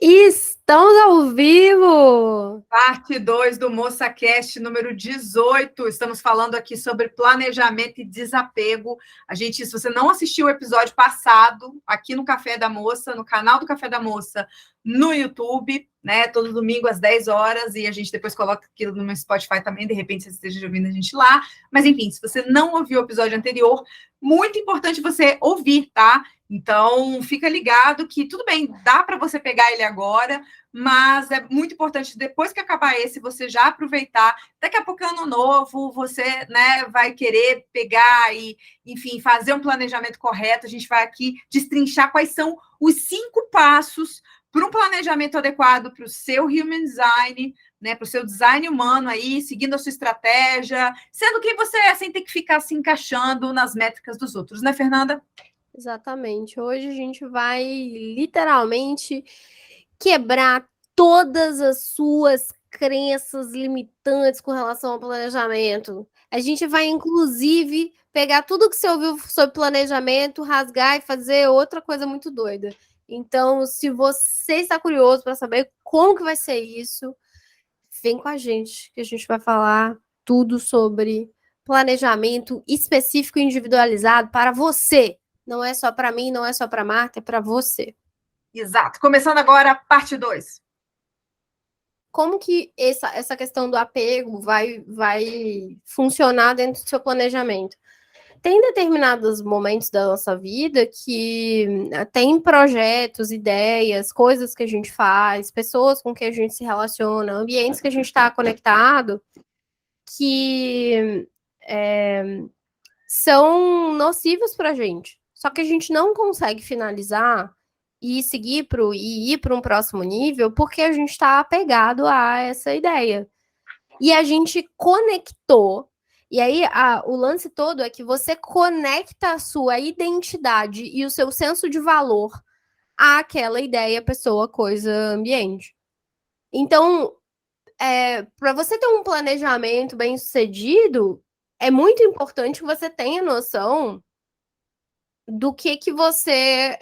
Estamos ao vivo! Parte 2 do MoçaCast número 18. Estamos falando aqui sobre planejamento e desapego. Se você não assistiu o episódio passado, aqui no Café da Moça, no canal do Café da Moça, no YouTube, né? Todo domingo às 10 horas, e a gente depois coloca aquilo no meu Spotify também, de repente você esteja ouvindo a gente lá. Mas, enfim, se você não ouviu o episódio anterior, muito importante você ouvir, tá? Então, fica ligado que tudo bem, dá para você pegar ele agora, mas é muito importante, depois que acabar esse, você já aproveitar. Daqui a pouco é ano novo, você, né, vai querer pegar e, enfim, fazer um planejamento correto. A gente vai aqui destrinchar quais são os 5 passos para um planejamento adequado para o seu human design, né, para o seu design humano aí, seguindo a sua estratégia, sendo quem você é, sem ter que ficar se encaixando nas métricas dos outros, né, Fernanda? Exatamente. Hoje a gente vai literalmente quebrar todas as suas crenças limitantes com relação ao planejamento. A gente vai, inclusive, pegar tudo que você ouviu sobre planejamento, rasgar e fazer outra coisa muito doida. Então, se você está curioso para saber como que vai ser isso, vem com a gente, que a gente vai falar tudo sobre planejamento específico e individualizado para você. Não é só para mim, não é só para Marta, é para você. Exato. Começando agora a parte 2. Como que essa questão do apego vai funcionar dentro do seu planejamento? Tem determinados momentos da nossa vida que tem projetos, ideias, coisas que a gente faz, pessoas com que a gente se relaciona, ambientes que a gente está conectado, que são nocivos para a gente. Só que a gente não consegue finalizar e ir para um próximo nível porque a gente está apegado a essa ideia. E a gente conectou. E aí, o lance todo é que você conecta a sua identidade e o seu senso de valor àquela ideia, pessoa, coisa, ambiente. Então, para você ter um planejamento bem sucedido, é muito importante que você tenha noção do que você.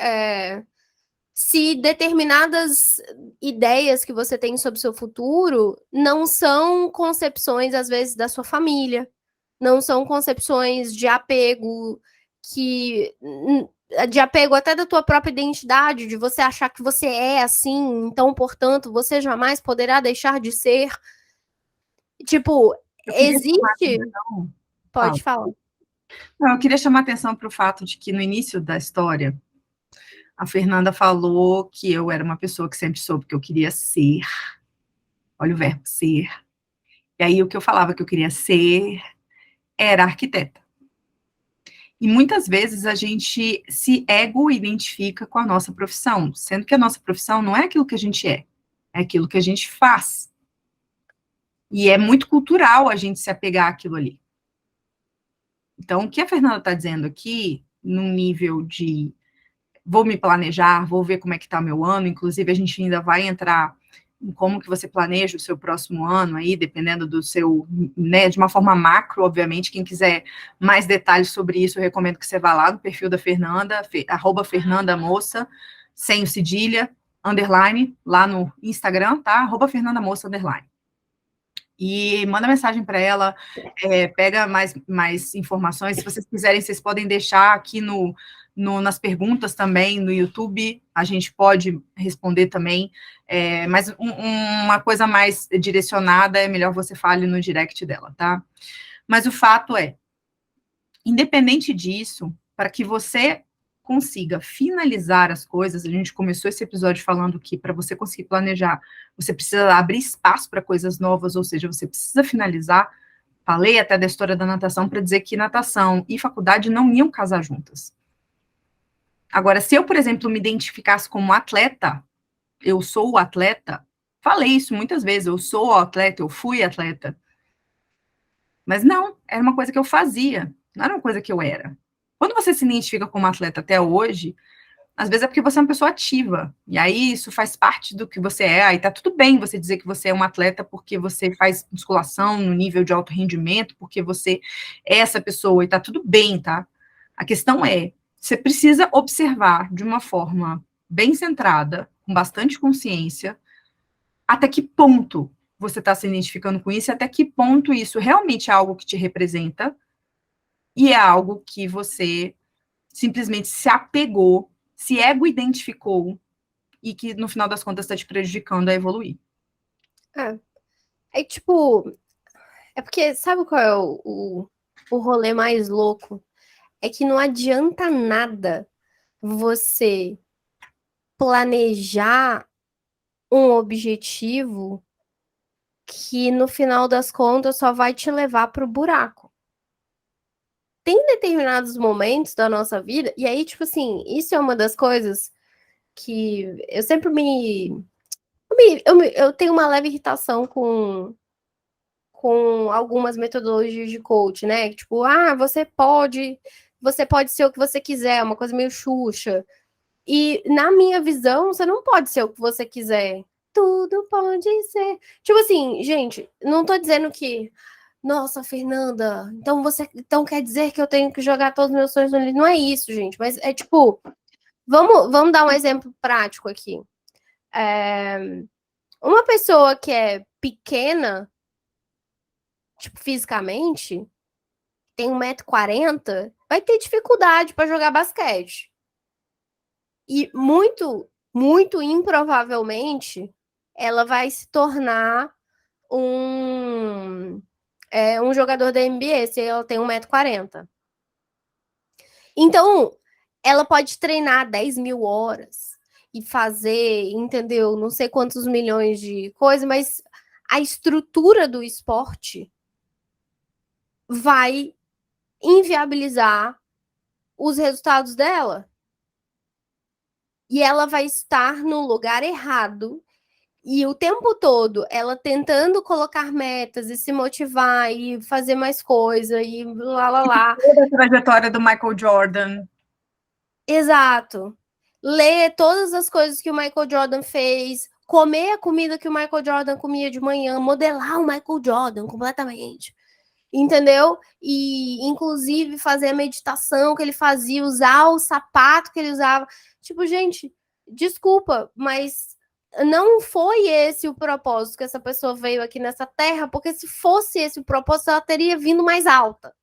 Se determinadas ideias que você tem sobre o seu futuro não são concepções, às vezes, da sua família, não são concepções de apego de apego até da tua própria identidade, de você achar que você é assim, então, portanto, você jamais poderá deixar de ser. Tipo, existe. Pode falar. Não, eu queria chamar a atenção para o fato de que no início da história, a Fernanda falou que eu era uma pessoa que sempre soube que eu queria ser. Olha o verbo ser. E aí o que eu falava que eu queria ser era arquiteta. E muitas vezes a gente se ego-identifica com a nossa profissão, sendo que a nossa profissão não é aquilo que a gente é aquilo que a gente faz. E é muito cultural a gente se apegar àquilo ali. Então, o que a Fernanda está dizendo aqui, num nível de vou me planejar, vou ver como é que está meu ano, inclusive a gente ainda vai entrar em como que você planeja o seu próximo ano aí, dependendo do seu, né, de uma forma macro, obviamente, quem quiser mais detalhes sobre isso, eu recomendo que você vá lá no perfil da Fernanda, @FernandaMoça, sem o cedilha, underline, lá no Instagram, tá? @FernandaMoça, underline. E manda mensagem para ela, pega mais informações. Se vocês quiserem, vocês podem deixar aqui nas perguntas também, no YouTube, a gente pode responder também, mas uma coisa mais direcionada, é melhor você fale no direct dela, tá? Mas o fato é, independente disso, para que você consiga finalizar as coisas, a gente começou esse episódio falando que para você conseguir planejar, você precisa abrir espaço para coisas novas, ou seja, você precisa finalizar. Falei até da história da natação para dizer que natação e faculdade não iam casar juntas. Agora, se eu, por exemplo, me identificasse como atleta, eu sou o atleta, falei isso muitas vezes, eu sou o atleta, eu fui atleta. Mas não, era uma coisa que eu fazia, não era uma coisa que eu era. Quando você se identifica como atleta até hoje, às vezes é porque você é uma pessoa ativa, e aí isso faz parte do que você é, aí tá tudo bem você dizer que você é um atleta porque você faz musculação no nível de alto rendimento, porque você é essa pessoa, e tá tudo bem, tá? A questão é, você precisa observar de uma forma bem centrada, com bastante consciência, até que ponto você está se identificando com isso, e até que ponto isso realmente é algo que te representa, e é algo que você simplesmente se apegou, se ego-identificou, e que, no final das contas, está te prejudicando a evoluir. É tipo, é porque sabe qual é o rolê mais louco? É que não adianta nada você planejar um objetivo que no final das contas só vai te levar para o buraco. Tem determinados momentos da nossa vida, e aí, tipo assim, isso é uma das coisas que eu sempre eu tenho uma leve irritação com algumas metodologias de coach, né? Tipo, você pode ser o que você quiser, uma coisa meio Xuxa. E na minha visão, você não pode ser o que você quiser. Tudo pode ser. Tipo assim, gente, não tô dizendo que, nossa, Fernanda, então quer dizer que eu tenho que jogar todos os meus sonhos no livro. Não é isso, gente, mas é tipo, vamos dar um exemplo prático aqui. Uma pessoa que é pequena, tipo, fisicamente, tem 1,40 m, vai ter dificuldade para jogar basquete. E muito improvavelmente, ela vai se tornar um jogador da NBA, se ela tem 1,40 m. Então, ela pode treinar 10 mil horas e fazer, entendeu? Não sei quantos milhões de coisas, mas a estrutura do esporte vai inviabilizar os resultados dela. E ela vai estar no lugar errado. E o tempo todo ela tentando colocar metas e se motivar e fazer mais coisa e lá lá lá. Toda a trajetória do Michael Jordan. Exato. Ler todas as coisas que o Michael Jordan fez, comer a comida que o Michael Jordan comia de manhã, modelar o Michael Jordan completamente. Entendeu? E, inclusive, fazer a meditação que ele fazia, usar o sapato que ele usava. Tipo, gente, desculpa, mas não foi esse o propósito que essa pessoa veio aqui nessa terra, porque se fosse esse o propósito, ela teria vindo mais alta.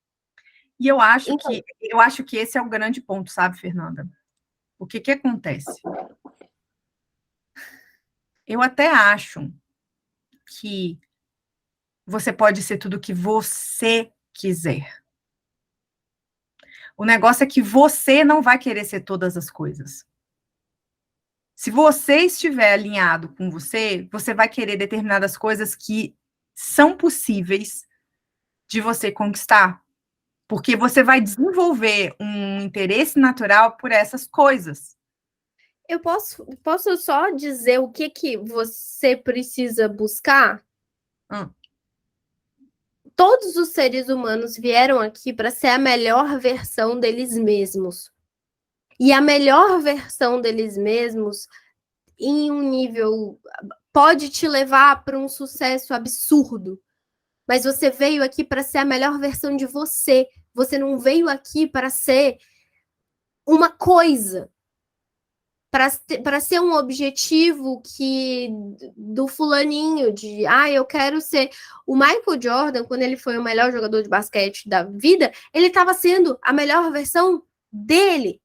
E eu acho que esse é o grande ponto, sabe, Fernanda? O que acontece? Eu até acho que você pode ser tudo o que você quiser. O negócio é que você não vai querer ser todas as coisas. Se você estiver alinhado com você, você vai querer determinadas coisas que são possíveis de você conquistar. Porque você vai desenvolver um interesse natural por essas coisas. Eu posso só dizer o que você precisa buscar? Todos os seres humanos vieram aqui para ser a melhor versão deles mesmos. E a melhor versão deles mesmos, em um nível, pode te levar para um sucesso absurdo. Mas você veio aqui para ser a melhor versão de você. Você não veio aqui para ser uma coisa. Para ser um objetivo que do fulaninho, eu quero ser. O Michael Jordan, quando ele foi o melhor jogador de basquete da vida, ele estava sendo a melhor versão dele.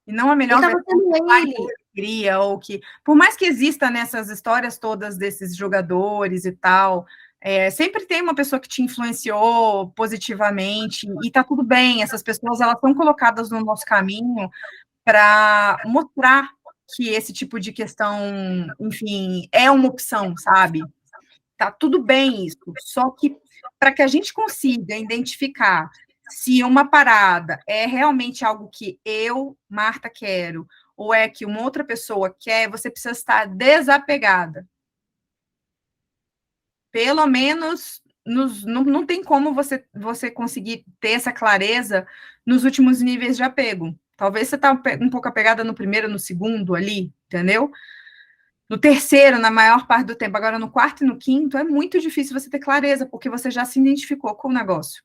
E não a melhor versão que ele queria, ou que, por mais que exista nessas histórias todas desses jogadores e tal, sempre tem uma pessoa que te influenciou positivamente, e tá tudo bem, essas pessoas, elas são colocadas no nosso caminho para mostrar que esse tipo de questão, enfim, é uma opção, sabe? Tá tudo bem isso, só que para que a gente consiga identificar se uma parada é realmente algo que eu, Marta, quero, ou é que uma outra pessoa quer, você precisa estar desapegada. Pelo menos não tem como você conseguir ter essa clareza nos últimos níveis de apego. Talvez você está um pouco apegada no primeiro, no segundo ali, entendeu? No terceiro, na maior parte do tempo. Agora, no quarto e no quinto, é muito difícil você ter clareza, porque você já se identificou com o negócio.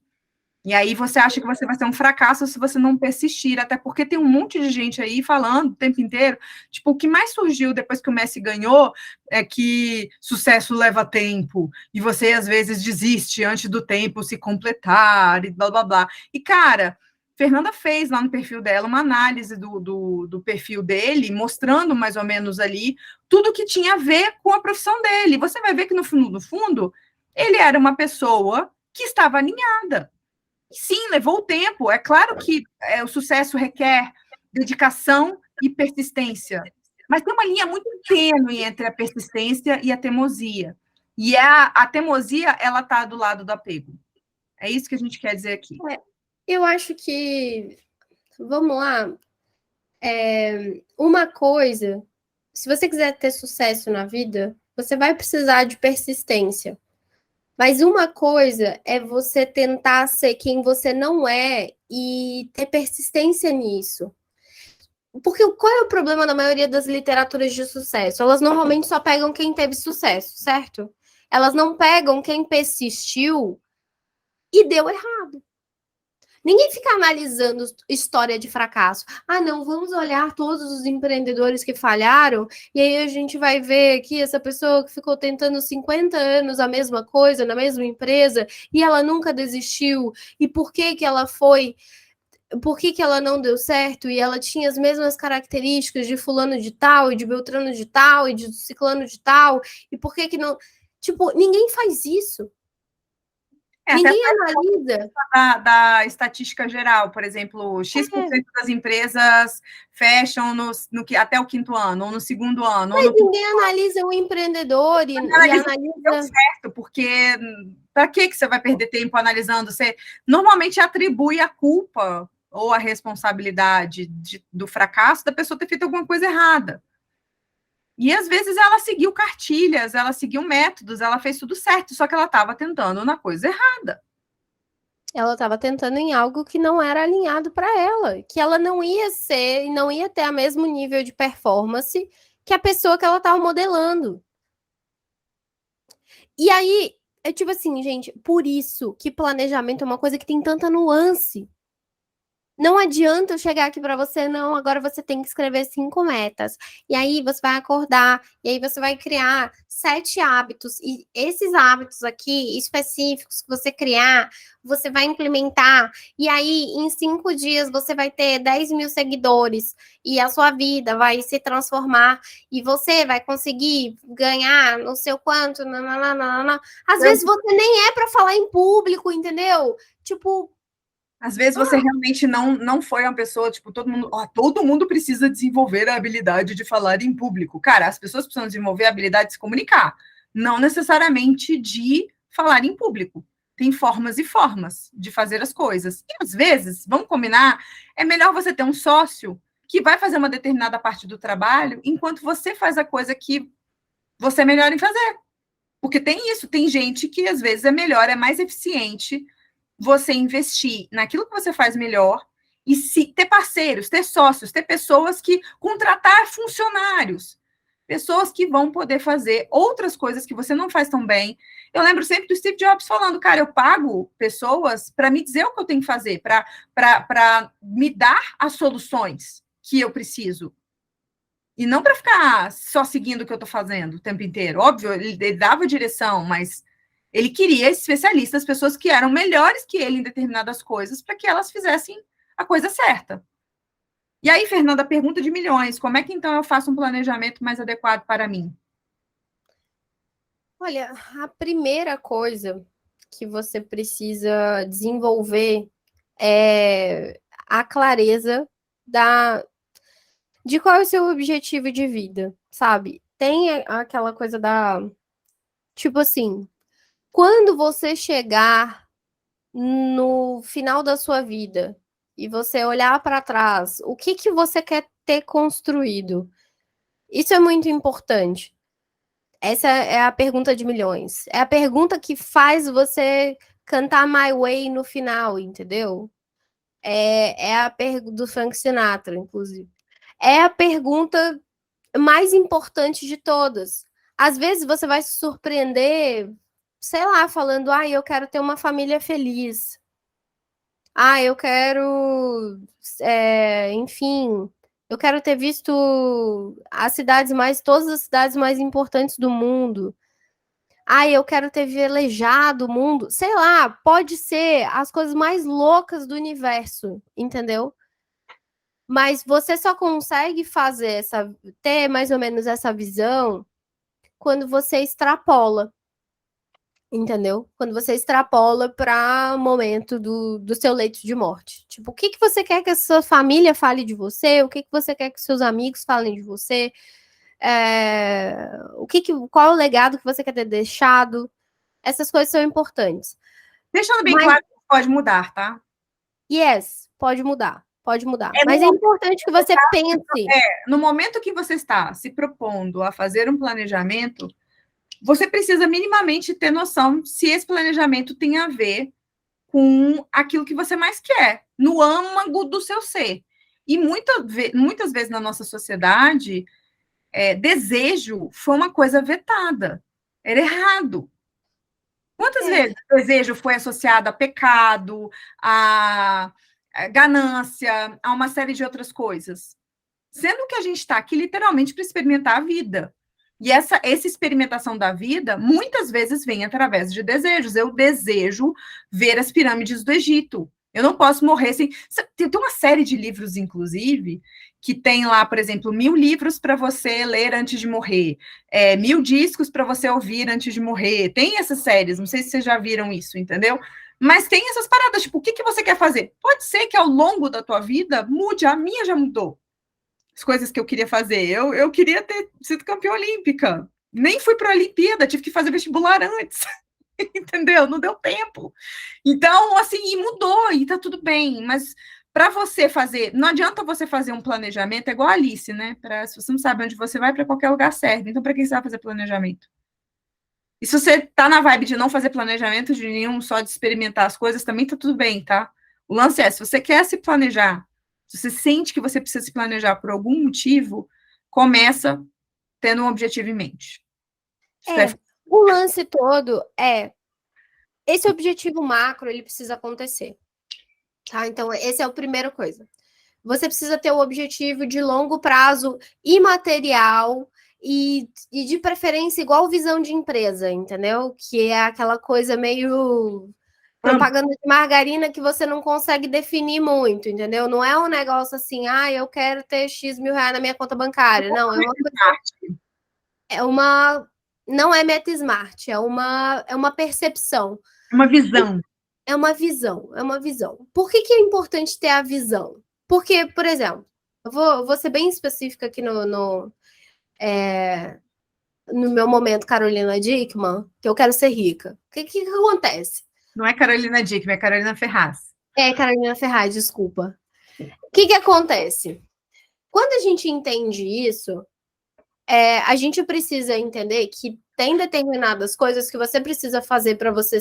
E aí você acha que você vai ser um fracasso se você não persistir, até porque tem um monte de gente aí falando o tempo inteiro. Tipo, o que mais surgiu depois que o Messi ganhou é que sucesso leva tempo, e você às vezes desiste antes do tempo se completar, e blá blá blá. E, cara, Fernanda fez lá no perfil dela uma análise do perfil dele, mostrando mais ou menos ali tudo que tinha a ver com a profissão dele. Você vai ver que no fundo, ele era uma pessoa que estava alinhada. Sim, levou tempo. É claro que o sucesso requer dedicação e persistência, mas tem uma linha muito tênue entre a persistência e a teimosia. E a teimosia, ela está do lado do apego. É isso que a gente quer dizer aqui. Eu acho que, vamos lá, uma coisa, se você quiser ter sucesso na vida, você vai precisar de persistência. Mas uma coisa é você tentar ser quem você não é e ter persistência nisso. Porque qual é o problema da maioria das literaturas de sucesso? Elas normalmente só pegam quem teve sucesso, certo? Elas não pegam quem persistiu e deu errado. Ninguém fica analisando história de fracasso. Ah, não, vamos olhar todos os empreendedores que falharam e aí a gente vai ver aqui essa pessoa que ficou tentando 50 anos a mesma coisa na mesma empresa e ela nunca desistiu. E por que que ela foi? Por que que ela não deu certo? E ela tinha as mesmas características de fulano de tal e de Beltrano de tal e de ciclano de tal. E por que que não... Tipo, ninguém faz isso. Ninguém analisa. Da estatística geral, por exemplo, X% das empresas fecham até o quinto ano, ou no segundo ano. Mas ninguém analisa o empreendedor e analisa... Deu certo, porque para que você vai perder tempo analisando? Você normalmente atribui a culpa ou a responsabilidade do fracasso da pessoa ter feito alguma coisa errada. E às vezes ela seguiu cartilhas, ela seguiu métodos, ela fez tudo certo, só que ela estava tentando na coisa errada. Ela estava tentando em algo que não era alinhado para ela, que ela não ia ser e não ia ter o mesmo nível de performance que a pessoa que ela estava modelando. E aí, é tipo assim, gente, por isso que planejamento é uma coisa que tem tanta nuance. Não adianta eu chegar aqui para você, não, agora você tem que escrever 5 metas. E aí você vai acordar, e aí você vai criar 7 hábitos. E esses hábitos aqui, específicos, que você criar, você vai implementar. E aí, em 5 dias, você vai ter 10 mil seguidores. E a sua vida vai se transformar. E você vai conseguir ganhar não sei o quanto. Nananana. Às vezes você nem é para falar em público, entendeu? Tipo... Às vezes você realmente não foi uma pessoa, tipo, todo mundo precisa desenvolver a habilidade de falar em público. Cara, as pessoas precisam desenvolver a habilidade de se comunicar, não necessariamente de falar em público. Tem formas e formas de fazer as coisas. E às vezes, vamos combinar, é melhor você ter um sócio que vai fazer uma determinada parte do trabalho enquanto você faz a coisa que você é melhor em fazer. Porque tem isso, tem gente que às vezes é melhor, é mais eficiente você investir naquilo que você faz melhor e ter parceiros, ter sócios, ter pessoas que contratar funcionários, pessoas que vão poder fazer outras coisas que você não faz tão bem. Eu lembro sempre do Steve Jobs falando, cara, eu pago pessoas para me dizer o que eu tenho que fazer, para me dar as soluções que eu preciso. E não para ficar só seguindo o que eu estou fazendo o tempo inteiro. Óbvio, ele dava direção, mas ele queria especialistas, pessoas que eram melhores que ele em determinadas coisas, para que elas fizessem a coisa certa. E aí, Fernanda, pergunta de milhões: como é que então eu faço um planejamento mais adequado para mim? Olha, a primeira coisa que você precisa desenvolver é a clareza de qual é o seu objetivo de vida, sabe? Tem aquela coisa da, tipo assim, quando você chegar no final da sua vida e você olhar para trás, o que que você quer ter construído? Isso é muito importante. Essa é a pergunta de milhões. É a pergunta que faz você cantar My Way no final, entendeu? É a pergunta do Frank Sinatra, inclusive. É a pergunta mais importante de todas. Às vezes você vai se surpreender, sei lá, falando, eu quero ter uma família feliz. Ah, eu quero, enfim, eu quero ter visto todas as cidades mais importantes do mundo. Ah, eu quero ter velejado o mundo. Sei lá, pode ser as coisas mais loucas do universo, entendeu? Mas você só consegue ter mais ou menos essa visão quando você extrapola. Entendeu? Quando você extrapola para o momento do seu leito de morte. Tipo, o que que você quer que a sua família fale de você? O que que você quer que seus amigos falem de você? Qual é o legado que você quer ter deixado? Essas coisas são importantes. Deixando bem Mas, claro que pode mudar, tá? yes, pode mudar. Pode mudar. É no, Mas é importante que você pense. no momento que você está se propondo a fazer um planejamento, você precisa minimamente ter noção se esse planejamento tem a ver com aquilo que você mais quer, no âmago do seu ser. E muitas vezes na nossa sociedade, desejo foi uma coisa vetada. Era errado. Quantas vezes desejo foi associado a pecado, a ganância, a uma série de outras coisas? Sendo que a gente está aqui literalmente para experimentar a vida. E essa experimentação da vida, muitas vezes, vem através de desejos. Eu desejo ver as pirâmides do Egito. Eu não posso morrer sem. Tem uma série de livros, inclusive, que tem lá, por exemplo, 1000 livros para você ler antes de morrer, 1000 discos para você ouvir antes de morrer. Tem essas séries, não sei se vocês já viram isso, entendeu? Mas tem essas paradas, tipo, o que você quer fazer? Pode ser que ao longo da tua vida mude, a minha já mudou. As coisas que eu queria fazer. Eu queria ter sido campeã olímpica. Nem fui para a Olimpíada, tive que fazer vestibular antes. Entendeu? Não deu tempo. Então, assim, e mudou, e tá tudo bem. Mas para você fazer, não adianta você fazer um planejamento, é igual a Alice, né? Se você não sabe onde você vai, para qualquer lugar serve. Então, para que você vai fazer planejamento? E se você tá na vibe de não fazer planejamento de nenhum, só de experimentar as coisas, também tá tudo bem, tá? O lance é, se você quer se planejar, se você sente que você precisa se planejar por algum motivo, começa tendo um objetivo em mente. O lance todo esse objetivo macro, ele precisa acontecer. Tá? Então, esse é a primeira coisa. Você precisa ter o objetivo de longo prazo imaterial e de preferência igual visão de empresa, entendeu? Que é aquela coisa meio propaganda de margarina que você não consegue definir muito, entendeu? Não é um negócio assim, eu quero ter X mil reais na minha conta bancária. Não, não é meta smart, é uma percepção. Uma visão. É uma visão, é uma visão. Por que é importante ter a visão? Porque, por exemplo, eu vou ser bem específica aqui no meu momento Carolina Dickmann, que eu quero ser rica. O que acontece? Não é Carolina Dickmann, é Carolina Ferraz. Carolina Ferraz, desculpa. O que acontece? Quando a gente entende isso, a gente precisa entender que tem determinadas coisas que você precisa fazer para você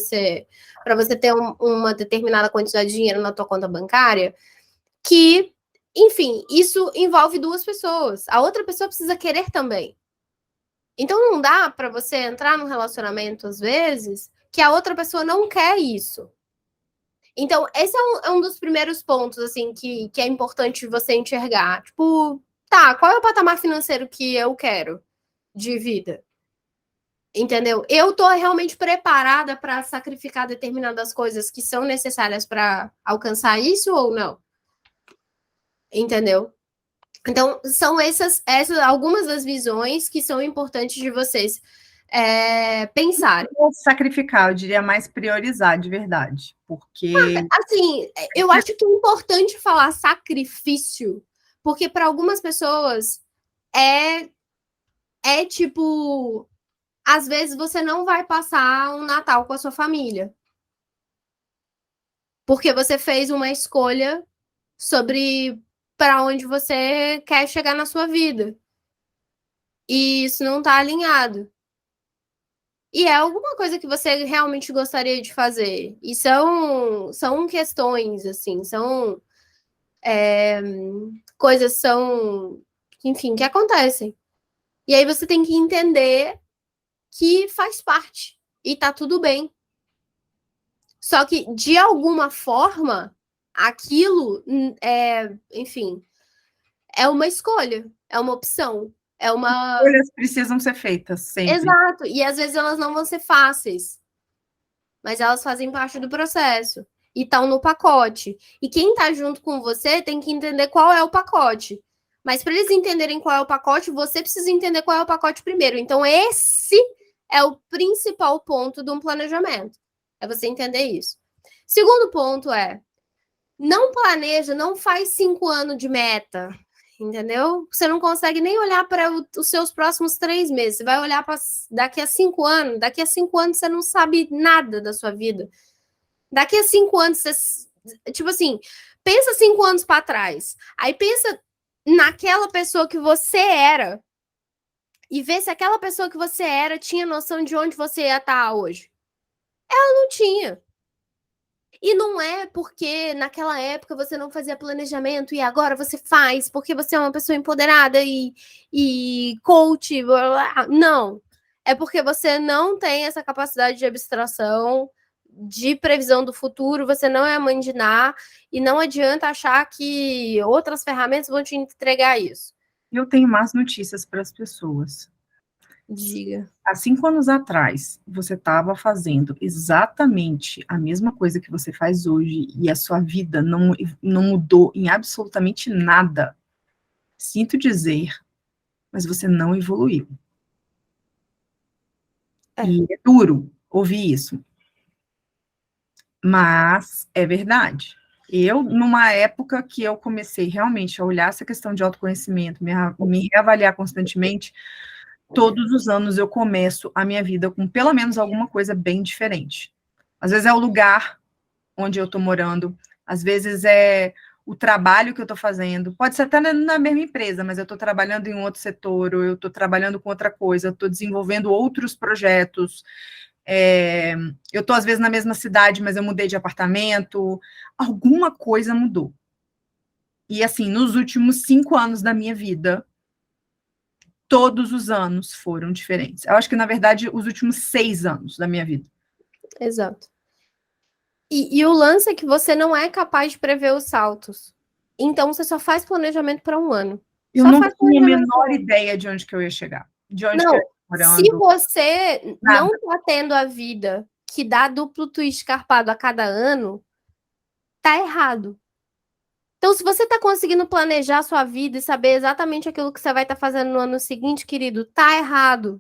ter uma determinada quantidade de dinheiro na tua conta bancária, que, enfim, isso envolve duas pessoas. A outra pessoa precisa querer também. Então não dá para você entrar num relacionamento às vezes que a outra pessoa não quer isso. Então, esse é um dos primeiros pontos assim que é importante você enxergar. Tipo, tá, qual é o patamar financeiro que eu quero de vida? Entendeu? Eu tô realmente preparada para sacrificar determinadas coisas que são necessárias para alcançar isso ou não? Entendeu? Então, são essas algumas das visões que são importantes de vocês pensarem. Sacrificar, eu diria mais priorizar, de verdade. Porque. Assim, eu acho que é importante falar sacrifício, porque para algumas pessoas é tipo. Às vezes você não vai passar um Natal com a sua família. Porque você fez uma escolha sobre para onde você quer chegar na sua vida. E isso não está alinhado. E é alguma coisa que você realmente gostaria de fazer. E são questões, assim, são coisas, enfim, que acontecem. E aí você tem que entender que faz parte. E tá tudo bem. Só que, de alguma forma, aquilo enfim, é uma escolha, é uma opção, é uma... Escolhas precisam ser feitas sempre. Exato, e às vezes elas não vão ser fáceis, mas elas fazem parte do processo e estão no pacote. E quem está junto com você tem que entender qual é o pacote. Mas para eles entenderem qual é o pacote, você precisa entender qual é o pacote primeiro. Então, esse é o principal ponto de um planejamento. É você entender isso. Segundo ponto não planeja, não faz 5 anos de meta, entendeu? Você não consegue nem olhar para os seus próximos 3 meses. Você vai olhar para daqui a 5 anos. Daqui a 5 anos você não sabe nada da sua vida. Daqui a 5 anos, você, tipo assim, pensa 5 anos para trás. Aí pensa naquela pessoa que você era e vê se aquela pessoa que você era tinha noção de onde você ia estar hoje. Ela não tinha. E não é porque naquela época você não fazia planejamento e agora você faz, porque você é uma pessoa empoderada e coach, blá, blá. Não. É porque você não tem essa capacidade de abstração, de previsão do futuro, você não é a mãe de Ná, e não adianta achar que outras ferramentas vão te entregar isso. Eu tenho más notícias para as pessoas. Diga. Há 5 anos atrás, você estava fazendo exatamente a mesma coisa que você faz hoje e a sua vida não mudou em absolutamente nada. Sinto dizer, mas você não evoluiu. E é duro ouvir isso. Mas é verdade. Eu, numa época que eu comecei realmente a olhar essa questão de autoconhecimento, me reavaliar constantemente, todos os anos eu começo a minha vida com pelo menos alguma coisa bem diferente. Às vezes é o lugar onde eu estou morando, às vezes é o trabalho que eu estou fazendo, pode ser até na mesma empresa, mas eu estou trabalhando em outro setor, ou eu estou trabalhando com outra coisa, estou desenvolvendo outros projetos, eu estou às vezes na mesma cidade, mas eu mudei de apartamento, alguma coisa mudou. E assim, nos últimos 5 anos da minha vida, todos os anos foram diferentes. Eu acho que, na verdade, os últimos 6 anos da minha vida. Exato. E o lance é que você não é capaz de prever os saltos. Então, você só faz planejamento para um ano. Eu não tinha a menor ideia de onde que eu ia chegar. De onde que eu ia morando. Se você não está tendo a vida que dá duplo twist carpado a cada ano, tá errado. Então, se você está conseguindo planejar a sua vida e saber exatamente aquilo que você vai estar fazendo no ano seguinte, querido, tá errado.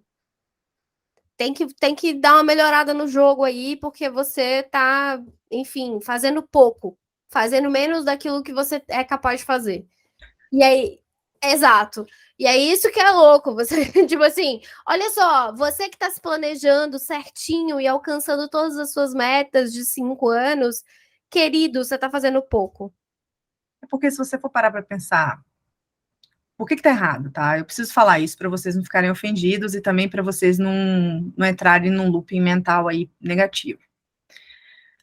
Tem que dar uma melhorada no jogo aí, porque você tá, enfim, fazendo pouco. Fazendo menos daquilo que você é capaz de fazer. E aí, exato. E é isso que é louco. Você, tipo assim, olha só, você que tá se planejando certinho e alcançando todas as suas metas de 5 anos, querido, você tá fazendo pouco. Porque se você for parar para pensar, por que tá errado, tá? Eu preciso falar isso para vocês não ficarem ofendidos e também para vocês não entrarem num looping mental aí negativo.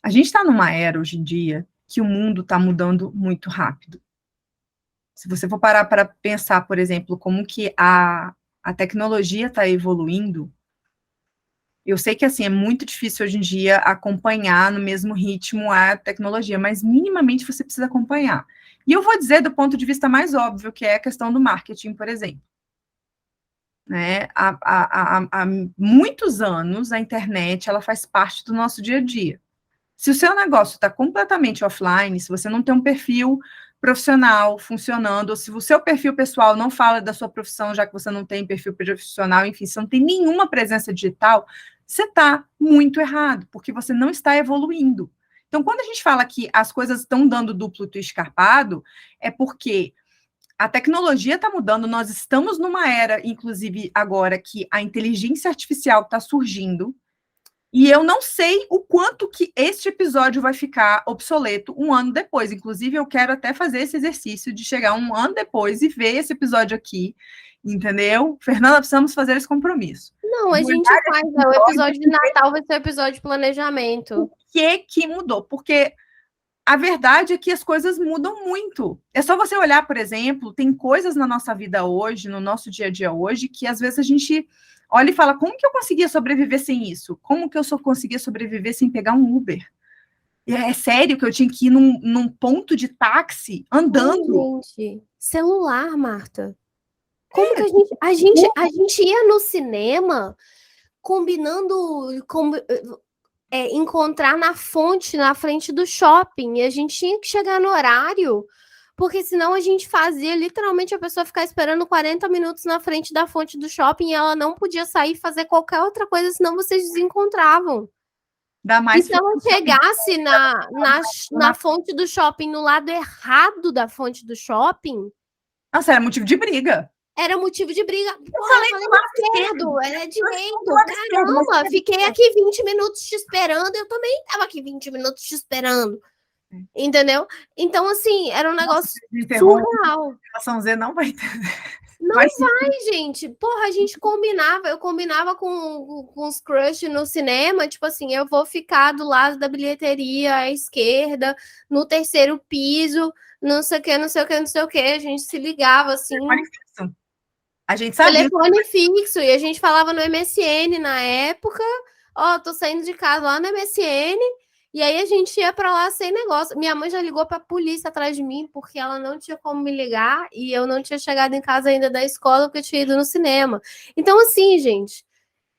A gente está numa era hoje em dia que o mundo está mudando muito rápido. Se você for parar para pensar, por exemplo, como que a tecnologia está evoluindo, eu sei que assim é muito difícil hoje em dia acompanhar no mesmo ritmo a tecnologia, mas minimamente você precisa acompanhar. E eu vou dizer do ponto de vista mais óbvio, que é a questão do marketing, por exemplo. Né? Há muitos anos, a internet ela faz parte do nosso dia a dia. Se o seu negócio está completamente offline, se você não tem um perfil profissional funcionando, ou se o seu perfil pessoal não fala da sua profissão, já que você não tem perfil profissional, enfim, se não tem nenhuma presença digital, você está muito errado, porque você não está evoluindo. Então, quando a gente fala que as coisas estão dando duplo twist carpado, é porque a tecnologia está mudando, nós estamos numa era, inclusive agora, que a inteligência artificial está surgindo, e eu não sei o quanto que este episódio vai ficar obsoleto um ano depois. Inclusive, eu quero até fazer esse exercício de chegar um ano depois e ver esse episódio aqui, entendeu? Fernanda, precisamos fazer esse compromisso. Não, a gente faz. O episódio de Natal vai ser o episódio de planejamento. O que mudou? Porque a verdade é que as coisas mudam muito. É só você olhar, por exemplo, tem coisas na nossa vida hoje, no nosso dia a dia hoje, que às vezes a gente olha e fala, como que eu conseguia sobreviver sem isso? Como que eu só conseguia sobreviver sem pegar um Uber? É sério que eu tinha que ir num ponto de táxi andando. Ai, gente, celular, Marta. Como que a gente ia no cinema combinando encontrar na fonte, na frente do shopping, e a gente tinha que chegar no horário, porque senão a gente fazia literalmente a pessoa ficar esperando 40 minutos na frente da fonte do shopping e ela não podia sair e fazer qualquer outra coisa, senão vocês desencontravam. Dá E mais se ela chegasse na fonte do shopping, no lado errado da fonte do shopping, Nossa, era motivo de briga. era motivo de briga. Porra, falei ela do falei lado esquerdo, era do direito. lado esquerdo, mas Caramba, fiquei aqui 20 minutos te esperando. Eu também tava aqui 20 minutos te esperando. Entendeu? Então, assim, era um negócio surreal. Geração Z não vai entender. Não vai, gente. Porra, a gente combinava. Eu combinava com os crush no cinema. Tipo assim, eu vou ficar do lado da bilheteria à esquerda, no terceiro piso, não sei o que, não sei o que, não sei o que. A gente se ligava assim. A gente sabia. Telefone fixo. E a gente falava no MSN na época. Ó, tô saindo de casa lá no MSN. E aí a gente ia pra lá sem negócio. Minha mãe já ligou pra polícia atrás de mim, porque ela não tinha como me ligar e eu não tinha chegado em casa ainda da escola porque eu tinha ido no cinema. Então, assim, gente,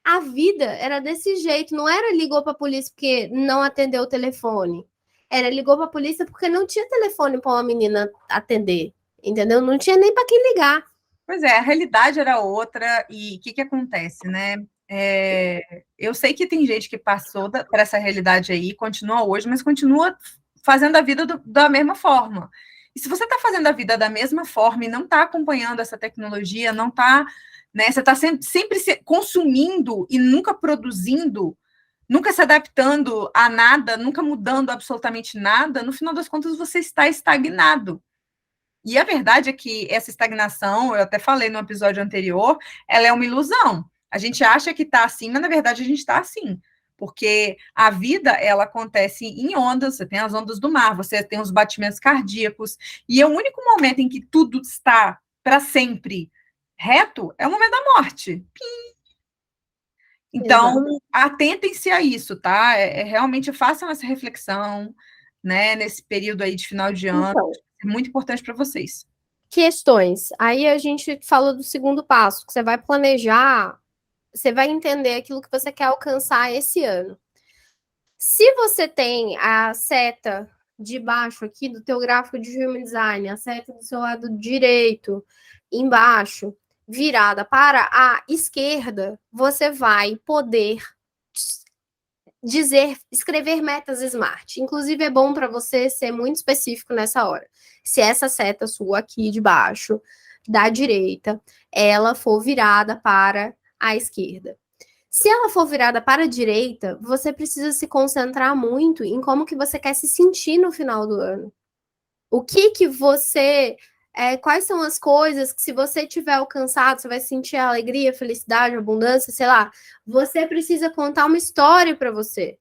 a vida era desse jeito. Não era ligou pra polícia porque não atendeu o telefone. Era ligou pra polícia porque não tinha telefone pra uma menina atender. Entendeu? Não tinha nem pra quem ligar. Pois é, a realidade era outra, e o que acontece, né? Eu sei que tem gente que passou por essa realidade aí, continua hoje, mas continua fazendo a vida da mesma forma. E se você está fazendo a vida da mesma forma e não está acompanhando essa tecnologia, não está, né? Você está sempre consumindo e nunca produzindo, nunca se adaptando a nada, nunca mudando absolutamente nada, no final das contas você está estagnado. E a verdade é que essa estagnação, eu até falei no episódio anterior, ela é uma ilusão. A gente acha que está assim, mas na verdade a gente está assim. Porque a vida, ela acontece em ondas, você tem as ondas do mar, você tem os batimentos cardíacos, e é o único momento em que tudo está para sempre reto é o momento da morte. Então, atentem-se a isso, tá? Realmente façam essa reflexão, né, nesse período aí de final de ano. Então, É muito importante para vocês. questões. Aí a gente falou do segundo passo, que você vai planejar, você vai entender aquilo que você quer alcançar esse ano. Se você tem a seta de baixo aqui do teu gráfico de Human Design, a seta do seu lado direito, embaixo, virada para a esquerda, você vai poder escrever metas smart. Inclusive, é bom para você ser muito específico nessa hora. Se essa seta sua aqui de baixo, da direita, ela for virada para a esquerda. Se ela for virada para a direita, você precisa se concentrar muito em como que você quer se sentir no final do ano. O que você... quais são as coisas que, se você tiver alcançado, você vai sentir a alegria, a felicidade, a abundância, sei lá. Você precisa contar uma história para você.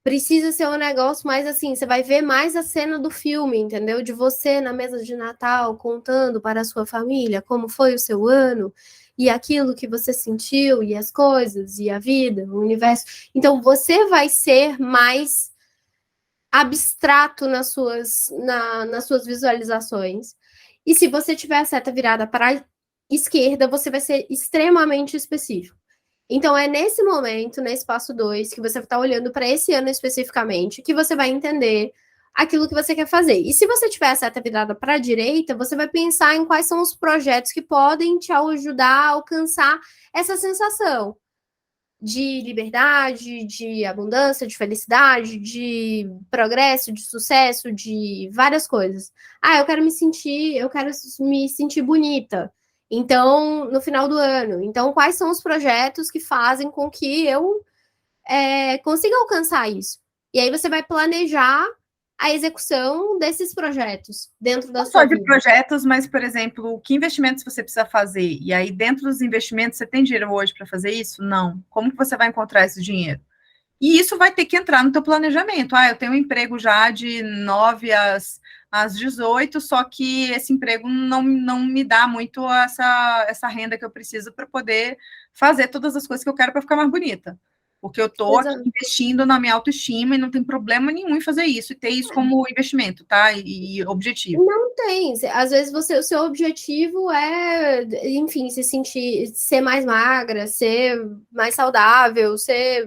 Precisa ser um negócio mais assim, você vai ver mais a cena do filme, entendeu? De você na mesa de Natal contando para a sua família como foi o seu ano e aquilo que você sentiu e as coisas e a vida, o universo. Então você vai ser mais abstrato nas suas visualizações. E se você tiver a seta virada para a esquerda, você vai ser extremamente específico. Então, é nesse momento, nesse passo 2, que você está olhando para esse ano especificamente, que você vai entender aquilo que você quer fazer. E se você tiver a seta virada para a direita, você vai pensar em quais são os projetos que podem te ajudar a alcançar essa sensação de liberdade, de abundância, de felicidade, de progresso, de sucesso, de várias coisas. Eu quero me sentir bonita. Então, no final do ano. Então, quais são os projetos que fazem com que eu consiga alcançar isso? E aí você vai planejar a execução desses projetos dentro da sua vida. Não só de projetos, mas, por exemplo, que investimentos você precisa fazer? E aí, dentro dos investimentos, você tem dinheiro hoje para fazer isso? Não. Como que você vai encontrar esse dinheiro? E isso vai ter que entrar no teu planejamento. Eu tenho um emprego já de 9 às 18, só que esse emprego não me dá muito essa renda que eu preciso para poder fazer todas as coisas que eu quero para ficar mais bonita. porque eu estou investindo na minha autoestima e não tem problema nenhum em fazer isso e ter isso como investimento, tá? E objetivo. Não tem. Às vezes o seu objetivo é, enfim, se sentir, ser mais magra, ser mais saudável, ser.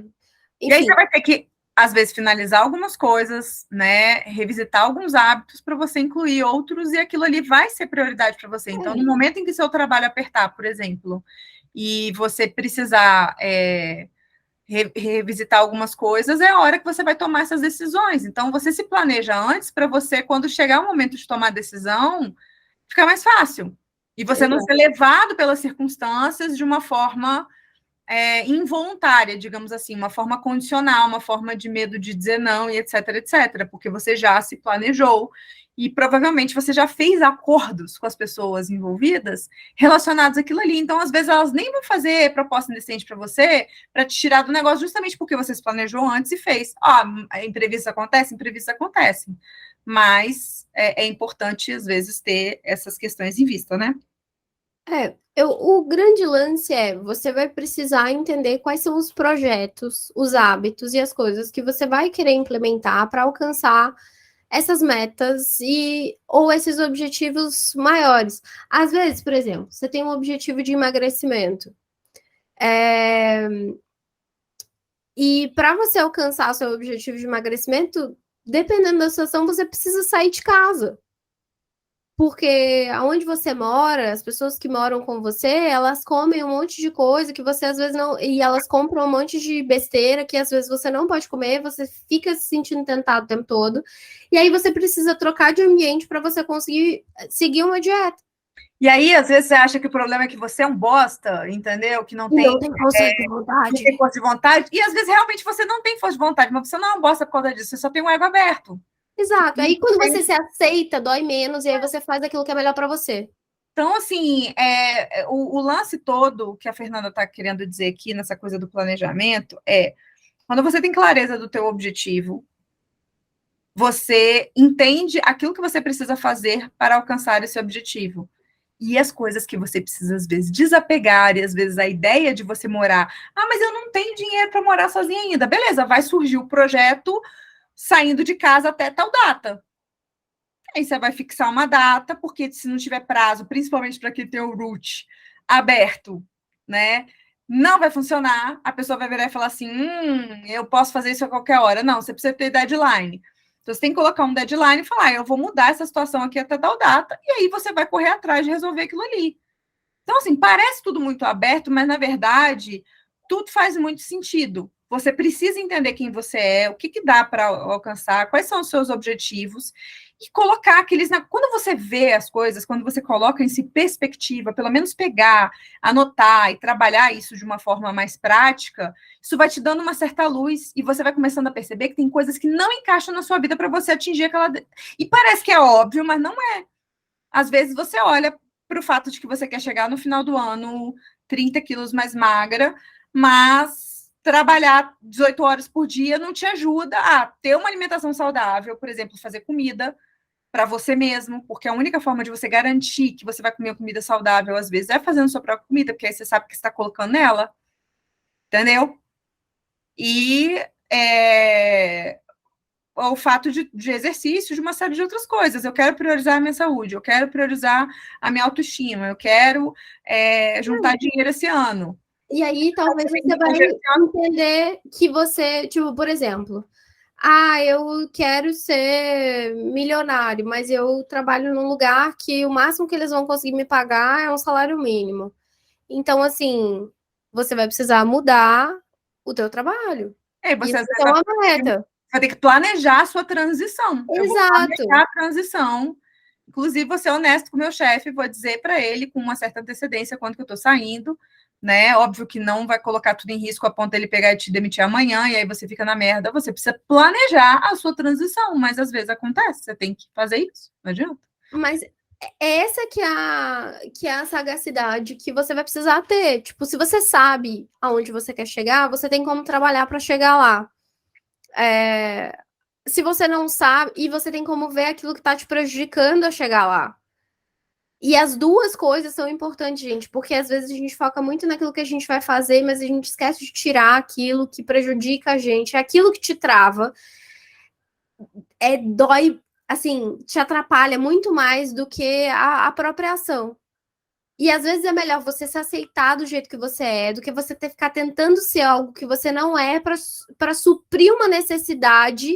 Enfim. E aí você vai ter que, às vezes, finalizar algumas coisas, né? Revisitar alguns hábitos para você incluir outros, e aquilo ali vai ser prioridade para você. Então, no momento em que seu trabalho apertar, por exemplo, e você precisar revisitar algumas coisas, é a hora que você vai tomar essas decisões. Então, você se planeja antes para você, quando chegar o momento de tomar a decisão, ficar mais fácil. E você não ser levado pelas circunstâncias de uma forma involuntária, digamos assim, uma forma condicional, uma forma de medo de dizer não e etc, etc, porque você já se planejou e provavelmente você já fez acordos com as pessoas envolvidas relacionados àquilo ali. Então, às vezes, elas nem vão fazer proposta indecente para você para te tirar do negócio justamente porque você se planejou antes e fez. Imprevistos acontecem, mas é importante, às vezes, ter essas questões em vista, né? O grande lance você vai precisar entender quais são os projetos, os hábitos e as coisas que você vai querer implementar para alcançar essas metas ou esses objetivos maiores. Às vezes, por exemplo, você tem um objetivo de emagrecimento. E para você alcançar seu objetivo de emagrecimento, dependendo da situação, você precisa sair de casa. Porque aonde você mora, as pessoas que moram com você, elas comem um monte de coisa que você às vezes não. E elas compram um monte de besteira que às vezes você não pode comer, você fica se sentindo tentado o tempo todo. E aí você precisa trocar de ambiente para você conseguir seguir uma dieta. E aí, às vezes, você acha que o problema é que você é um bosta, entendeu? Que não tem força de vontade. Não tem força de vontade. E às vezes, realmente, você não tem força de vontade, mas você não é um bosta por causa disso, você só tem um ego aberto. Exato. Aí quando você se aceita, dói menos, e aí você faz aquilo que é melhor para você. Então, assim, o lance todo que a Fernanda está querendo dizer aqui nessa coisa do planejamento quando você tem clareza do teu objetivo, você entende aquilo que você precisa fazer para alcançar esse objetivo. E as coisas que você precisa, às vezes, desapegar, e às vezes a ideia de você morar. Mas eu não tenho dinheiro para morar sozinha ainda. Beleza, vai surgir o projeto saindo de casa até tal data. Aí você vai fixar uma data, porque se não tiver prazo, principalmente para quem tem o root aberto, né? Não vai funcionar. A pessoa vai virar e falar assim: eu posso fazer isso a qualquer hora. Não, você precisa ter deadline. Então, você tem que colocar um deadline e falar: eu vou mudar essa situação aqui até tal data, e aí você vai correr atrás de resolver aquilo ali. Então, assim, parece tudo muito aberto, mas, na verdade, tudo faz muito sentido. Você precisa entender quem você é, o que dá para alcançar, quais são os seus objetivos, e colocar aqueles... Quando você vê as coisas, quando você coloca em si perspectiva, pelo menos pegar, anotar e trabalhar isso de uma forma mais prática, isso vai te dando uma certa luz e você vai começando a perceber que tem coisas que não encaixam na sua vida para você atingir aquela... E parece que é óbvio, mas não é. Às vezes você olha para o fato de que você quer chegar no final do ano 30 quilos mais magra, mas trabalhar 18 horas por dia não te ajuda a ter uma alimentação saudável, por exemplo, fazer comida para você mesmo, porque a única forma de você garantir que você vai comer comida saudável, às vezes, é fazendo sua própria comida, porque aí você sabe o que você está colocando nela, entendeu? E o fato de exercício, de uma série de outras coisas. Eu quero priorizar a minha saúde, eu quero priorizar a minha autoestima, eu quero juntar dinheiro esse ano. E aí, talvez você vai entender que você, tipo, por exemplo, eu quero ser milionário, mas eu trabalho num lugar que o máximo que eles vão conseguir me pagar é um salário mínimo. Então, assim, você vai precisar mudar o teu trabalho. Você é uma meta. Vai ter que planejar a sua transição. Exato. Eu vou planejar a transição. Inclusive, vou ser honesto com o meu chefe, vou dizer para ele com uma certa antecedência quando que eu estou saindo, né? Óbvio que não vai colocar tudo em risco a ponto de ele pegar e te demitir amanhã, e aí você fica na merda. Você precisa planejar a sua transição, mas às vezes acontece, você tem que fazer isso, não adianta. Mas essa que é a sagacidade que você vai precisar ter. Tipo, se você sabe aonde você quer chegar, você tem como trabalhar para chegar lá. Se você não sabe, e você tem como ver aquilo que está te prejudicando a chegar lá. E as duas coisas são importantes, gente, porque às vezes a gente foca muito naquilo que a gente vai fazer, mas a gente esquece de tirar aquilo que prejudica a gente, aquilo que te trava, dói, assim, te atrapalha muito mais do que a própria ação. E às vezes é melhor você se aceitar do jeito que você é, do que você ter ficar tentando ser algo que você não é para suprir uma necessidade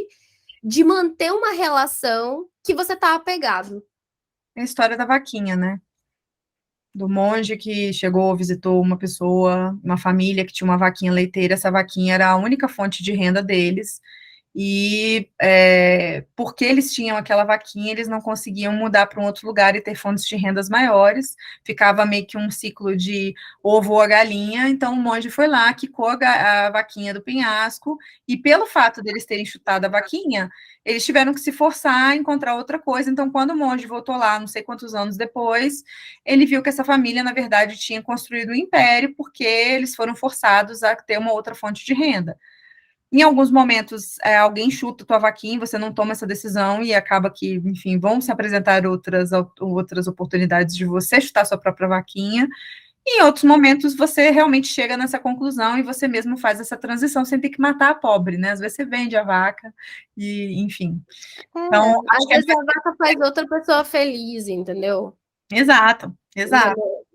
de manter uma relação que você tá apegado. É a história da vaquinha, né? Do monge que chegou, visitou uma pessoa, uma família que tinha uma vaquinha leiteira. Essa vaquinha era a única fonte de renda deles. E porque eles tinham aquela vaquinha, eles não conseguiam mudar para um outro lugar e ter fontes de rendas maiores, ficava meio que um ciclo de ovo ou a galinha, então o monge foi lá, quicou a vaquinha do penhasco, e pelo fato deles terem chutado a vaquinha, eles tiveram que se forçar a encontrar outra coisa, então quando o monge voltou lá, não sei quantos anos depois, ele viu que essa família, na verdade, tinha construído um império, porque eles foram forçados a ter uma outra fonte de renda. Em alguns momentos, alguém chuta tua vaquinha, você não toma essa decisão e acaba que, enfim, vão se apresentar outras oportunidades de você chutar sua própria vaquinha. E em outros momentos, você realmente chega nessa conclusão e você mesmo faz essa transição sem ter que matar a pobre, né? Às vezes você vende a vaca e, enfim. Então, Às vezes a vaca faz outra pessoa feliz, entendeu? Exato, exato. Entendeu?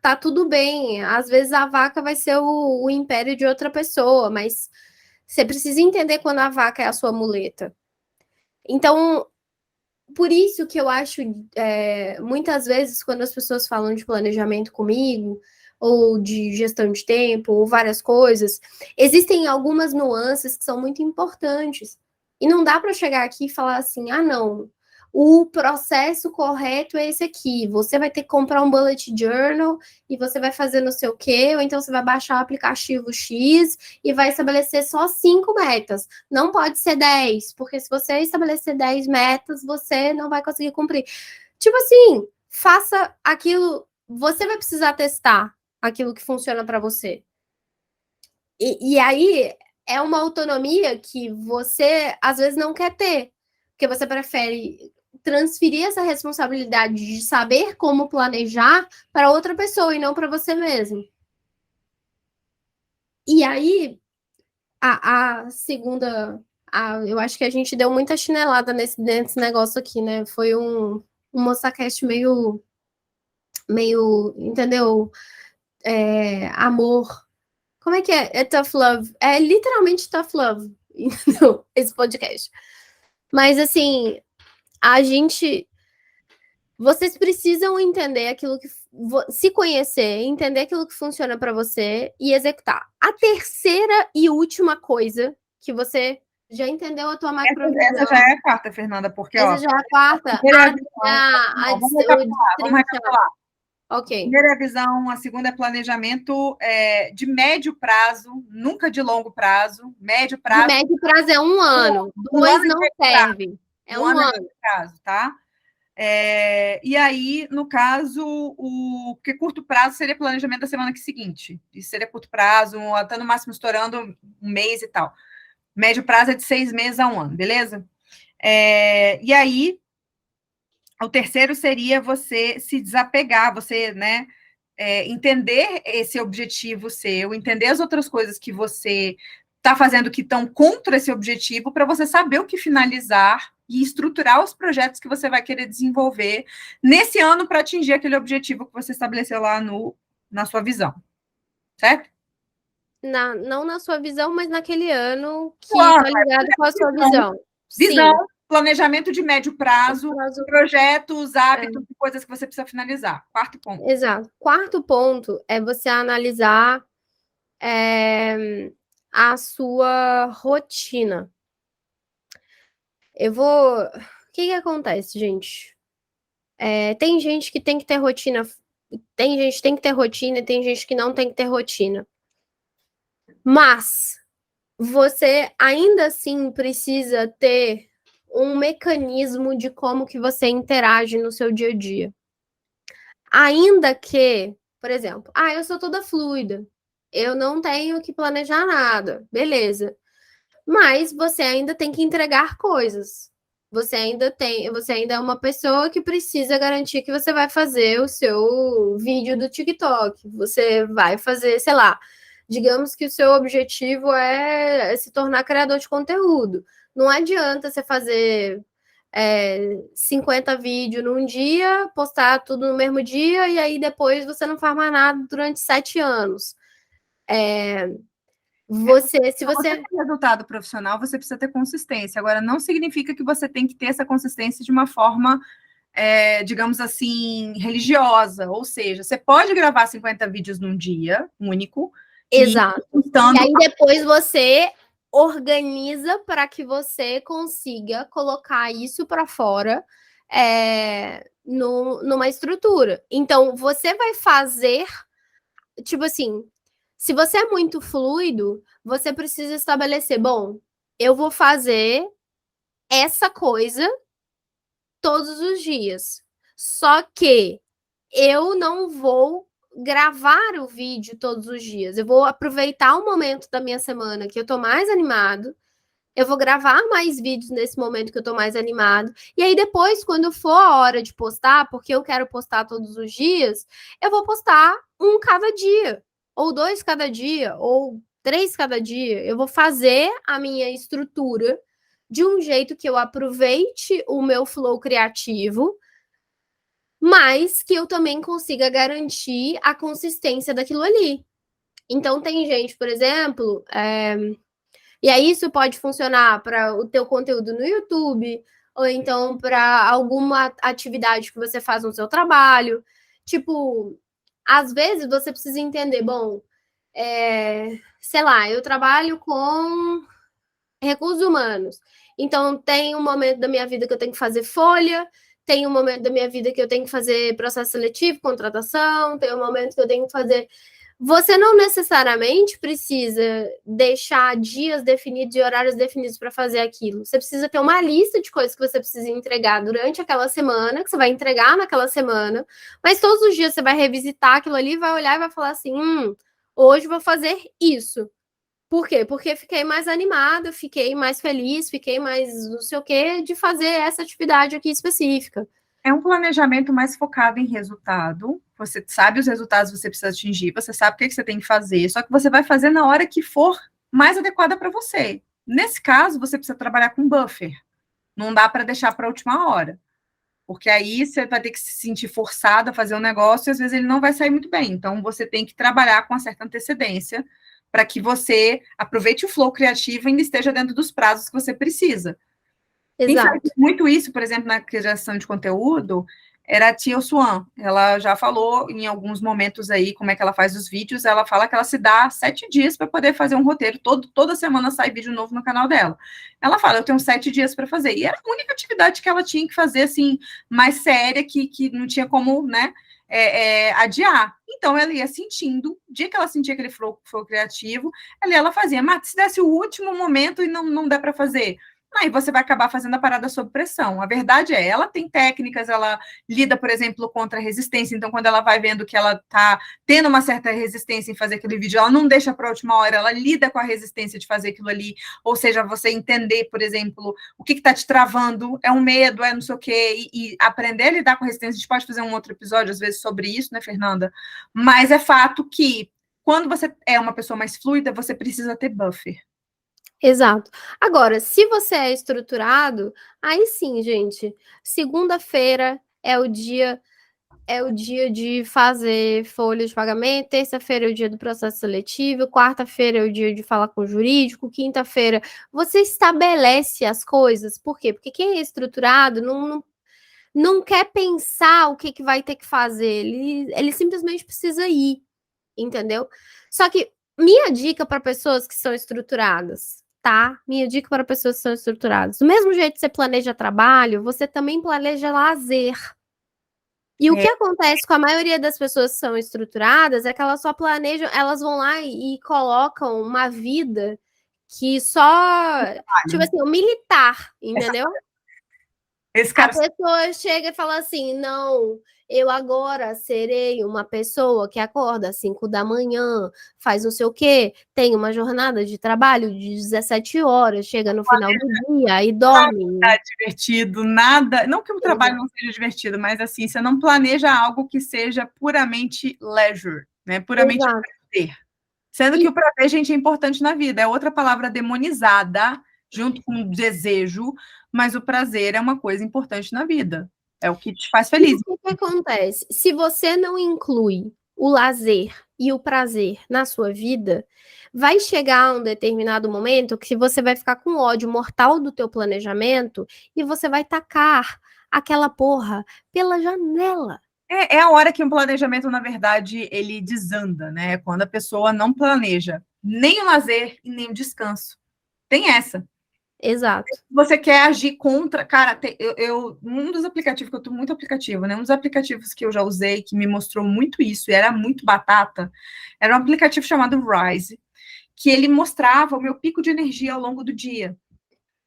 Tá tudo bem. Às vezes a vaca vai ser o império de outra pessoa, mas você precisa entender quando a vaca é a sua muleta. Então, por isso que eu acho, muitas vezes, quando as pessoas falam de planejamento comigo, ou de gestão de tempo, ou várias coisas, existem algumas nuances que são muito importantes. E não dá para chegar aqui e falar assim, ah, não, o processo correto é esse aqui. Você vai ter que comprar um bullet journal e você vai fazer não sei o quê, ou então você vai baixar o aplicativo X e vai estabelecer só 5 metas. Não pode ser 10, porque se você estabelecer 10 metas, você não vai conseguir cumprir. Tipo assim, faça aquilo, você vai precisar testar aquilo que funciona para você. E aí é uma autonomia que você às vezes não quer ter, porque você prefere transferir essa responsabilidade de saber como planejar para outra pessoa e não para você mesmo. E aí a segunda, eu acho que a gente deu muita chinelada nesse negócio aqui, né? Foi um MoçaCast meio, entendeu? Amor. Como é que é? É tough love. É literalmente tough love, entendeu? Esse podcast. Mas assim, a gente. Vocês precisam entender aquilo que. Se conhecer, entender aquilo que funciona para você e executar. A terceira e última coisa que você já entendeu a tua macrovisão. Essa já é a quarta, Fernanda, porque, essa já é a quarta. Vamos recapitular. Ok. Primeira visão, a segunda é planejamento de médio prazo, nunca de longo prazo. Médio prazo. De médio prazo é 1 ano. 2 não serve. É 1 ano. Prazo, tá? E aí, no caso, porque curto prazo seria planejamento da semana seguinte. Isso seria curto prazo, até no máximo estourando 1 mês e tal. Médio prazo é de 6 meses a 1 ano, beleza? E aí, o terceiro seria você se desapegar, você, né, entender esse objetivo seu, entender as outras coisas que você está fazendo que estão contra esse objetivo, para você saber o que finalizar e estruturar os projetos que você vai querer desenvolver nesse ano para atingir aquele objetivo que você estabeleceu lá na sua visão. Certo? Não na sua visão, mas naquele ano que está ligado com a sua visão. Visão, sim. Planejamento de médio prazo, projetos, hábitos e coisas que você precisa finalizar. Quarto ponto. Exato. Quarto ponto é você analisar a sua rotina. O que acontece, gente? Tem gente que tem que ter rotina, tem gente que tem que ter rotina e tem gente que não tem que ter rotina. Mas você ainda assim precisa ter um mecanismo de como que você interage no seu dia a dia. Ainda que, por exemplo, eu sou toda fluida, eu não tenho que planejar nada, beleza. Mas você ainda tem que entregar coisas. Você ainda é uma pessoa que precisa garantir que você vai fazer o seu vídeo do TikTok. Você vai fazer, sei lá, digamos que o seu objetivo é se tornar criador de conteúdo. Não adianta você fazer 50 vídeos num dia, postar tudo no mesmo dia, e aí depois você não faz mais nada durante 7 anos. Se Para você você. ter resultado profissional, você precisa ter consistência. Agora, não significa que você tem que ter essa consistência de uma forma, digamos assim, religiosa. Ou seja, você pode gravar 50 vídeos num dia único e ir Exato. E juntando. aí depois você organiza para que você consiga colocar isso para fora numa estrutura. Então, você vai fazer, tipo assim, se você é muito fluido, você precisa estabelecer, bom, eu vou fazer essa coisa todos os dias. Só que eu não vou gravar o vídeo todos os dias. Eu vou aproveitar o momento da minha semana que eu tô mais animado. Eu vou gravar mais vídeos nesse momento que eu tô mais animado. E aí depois, quando for a hora de postar, porque eu quero postar todos os dias, eu vou postar um cada dia, ou dois cada dia, ou três cada dia. Eu vou fazer a minha estrutura de um jeito que eu aproveite o meu flow criativo, mas que eu também consiga garantir a consistência daquilo ali. Então, tem gente, por exemplo, e aí isso pode funcionar para o teu conteúdo no YouTube, ou então para alguma atividade que você faz no seu trabalho. Tipo, às vezes você precisa entender, bom, sei lá, eu trabalho com recursos humanos. Então, tem um momento da minha vida que eu tenho que fazer folha, tem um momento da minha vida que eu tenho que fazer processo seletivo, contratação, tem um momento que eu tenho que fazer. Você não necessariamente precisa deixar dias definidos e horários definidos para fazer aquilo. Você precisa ter uma lista de coisas que você precisa entregar durante aquela semana, que você vai entregar naquela semana, mas todos os dias você vai revisitar aquilo ali, vai olhar e vai falar assim: hoje vou fazer isso. Por quê? Porque fiquei mais animada, fiquei mais feliz, fiquei mais não sei o quê de fazer essa atividade aqui específica. É um planejamento mais focado em resultado. Você sabe os resultados que você precisa atingir, você sabe o que você tem que fazer, só que você vai fazer na hora que for mais adequada para você. Nesse caso, você precisa trabalhar com buffer. Não dá para deixar para a última hora. Porque aí você vai ter que se sentir forçado a fazer um negócio e às vezes ele não vai sair muito bem. Então, você tem que trabalhar com uma certa antecedência para que você aproveite o flow criativo e ainda esteja dentro dos prazos que você precisa. Quem faz Exato. muito isso, por exemplo, na criação de conteúdo, era a Tia Swan. Ela já falou em alguns momentos aí como é que ela faz os vídeos. Ela fala que ela se dá 7 dias para poder fazer um roteiro. Toda semana sai vídeo novo no canal dela. Ela fala, eu tenho 7 dias para fazer. E era a única atividade que ela tinha que fazer, assim, mais séria, que não tinha como, né, adiar. Então, ela ia sentindo, o dia que ela sentia aquele flow criativo, ela fazia, mas se desse o último momento e não dá para fazer, aí você vai acabar fazendo a parada sob pressão. A verdade é, ela tem técnicas, ela lida, por exemplo, contra a resistência. Então, quando ela vai vendo que ela está tendo uma certa resistência em fazer aquele vídeo, ela não deixa para a última hora, ela lida com a resistência de fazer aquilo ali. Ou seja, você entender, por exemplo, o que está te travando, é um medo, é não sei o quê, e aprender a lidar com a resistência. A gente pode fazer um outro episódio, às vezes, sobre isso, né, Fernanda? Mas é fato que, quando você é uma pessoa mais fluida, você precisa ter buffer. Exato. Agora, se você é estruturado, aí sim, gente. Segunda-feira é o dia de fazer folha de pagamento, terça-feira é o dia do processo seletivo, quarta-feira é o dia de falar com o jurídico, quinta-feira você estabelece as coisas. Por quê? Porque quem é estruturado não quer pensar o que vai ter que fazer, ele simplesmente precisa ir, entendeu? Só que minha dica para pessoas que são estruturadas, tá? Minha dica para pessoas que são estruturadas. Do mesmo jeito que você planeja trabalho, você também planeja lazer. E o que acontece com a maioria das pessoas que são estruturadas é que elas só planejam, elas vão lá e colocam uma vida que só, tipo assim, um militar, entendeu? Esse A cara pessoa chega e fala assim: não, eu agora serei uma pessoa que acorda às 5 da manhã, faz não sei o quê, tem uma jornada de trabalho de 17 horas, chega no final do dia e dorme. tá divertido, nada. Não que o trabalho Exato. não seja divertido, mas assim, você não planeja algo que seja puramente leisure, né? Puramente Exato. prazer. Sendo que o prazer, gente, é importante na vida. É outra palavra demonizada, junto com o desejo, mas o prazer é uma coisa importante na vida. É o que te faz E feliz. o que que acontece? Se você não inclui o lazer e o prazer na sua vida, vai chegar um determinado momento que você vai ficar com ódio mortal do teu planejamento e você vai tacar aquela porra pela janela. É a hora que um planejamento, na verdade, ele desanda, né? Quando a pessoa não planeja nem o lazer e nem o descanso. Tem essa. Exato. Você quer agir contra. Cara, um dos aplicativos, que eu tô muito aplicativo, né? Um dos aplicativos que eu já usei que me mostrou muito isso e era muito batata, era um aplicativo chamado Rise, que ele mostrava o meu pico de energia ao longo do dia.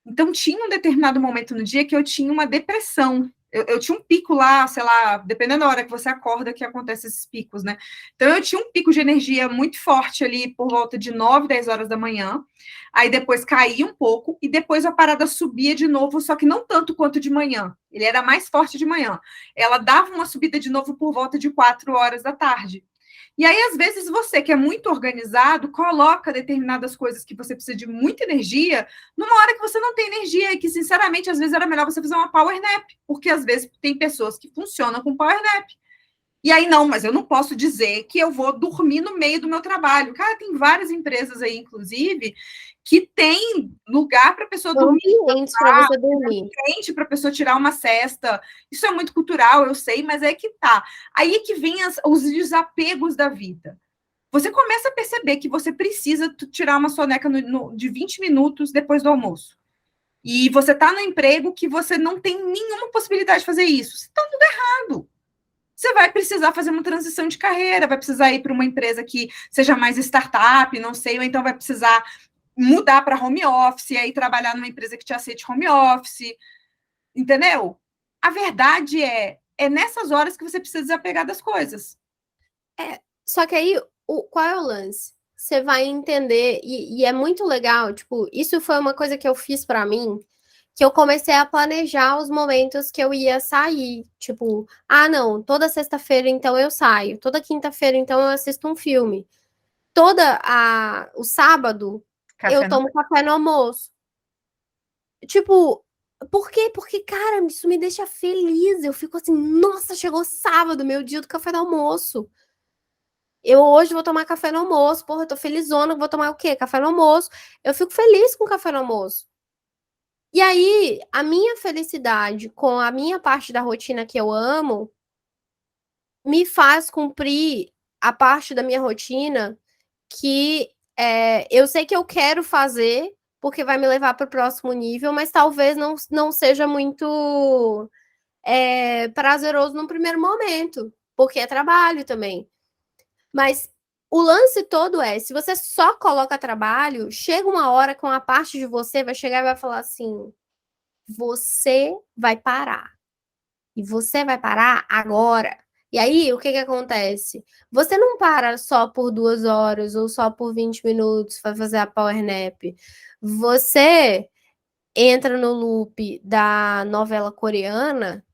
Então, tinha um determinado momento no dia que eu tinha uma depressão. Eu tinha um pico lá, sei lá, dependendo da hora que você acorda, que acontece esses picos, né? Então, eu tinha um pico de energia muito forte ali por volta de 9, 10 horas da manhã. Aí depois caía um pouco e depois a parada subia de novo, só que não tanto quanto de manhã. Ele era mais forte de manhã. Ela dava uma subida de novo por volta de 4 horas da tarde. E aí, às vezes, você que é muito organizado, coloca determinadas coisas que você precisa de muita energia numa hora que você não tem energia e que, sinceramente, às vezes era melhor você fazer uma power nap, porque às vezes tem pessoas que funcionam com power nap. E aí, não, mas eu não posso dizer que eu vou dormir no meio do meu trabalho. Cara, tem várias empresas aí, inclusive, que tem lugar para a pessoa dormir, Ambientes para você dormir. para a pessoa tirar uma cesta. Isso é muito cultural, eu sei, mas é que tá. Aí é que vem os desapegos da vida. Você começa a perceber que você precisa tirar uma soneca de 20 minutos depois do almoço. E você está no emprego que você não tem nenhuma possibilidade de fazer isso. Você está tudo errado. Você vai precisar fazer uma transição de carreira, vai precisar ir para uma empresa que seja mais startup, não sei, ou então vai precisar mudar para home office, e aí trabalhar numa empresa que te aceite home office, entendeu? A verdade é nessas horas que você precisa desapegar das coisas. Só que aí, qual é o lance? Você vai entender, e é muito legal, tipo, isso foi uma coisa que eu fiz para mim, que eu comecei a planejar os momentos que eu ia sair. Tipo, ah, não, toda sexta-feira então eu saio, toda quinta-feira então eu assisto um filme. O sábado eu Café não. tomo café no almoço. Tipo, por quê? Porque, cara, isso me deixa feliz. Eu fico assim, nossa, chegou sábado, meu dia do café no almoço. Eu hoje vou tomar café no almoço, porra, eu tô felizona, vou tomar o quê? Café no almoço. Eu fico feliz com café no almoço. E aí, a minha felicidade com a minha parte da rotina que eu amo me faz cumprir a parte da minha rotina que eu sei que eu quero fazer, porque vai me levar para o próximo nível, mas talvez não seja muito prazeroso no primeiro momento, porque é trabalho também. Mas o lance todo é, se você só coloca trabalho, chega uma hora que uma parte de você vai chegar e vai falar assim, você vai parar. E você vai parar agora. E aí, o que que acontece? Você não para só por 2 horas ou só por 20 minutos para fazer a power nap. Você entra no loop da novela coreana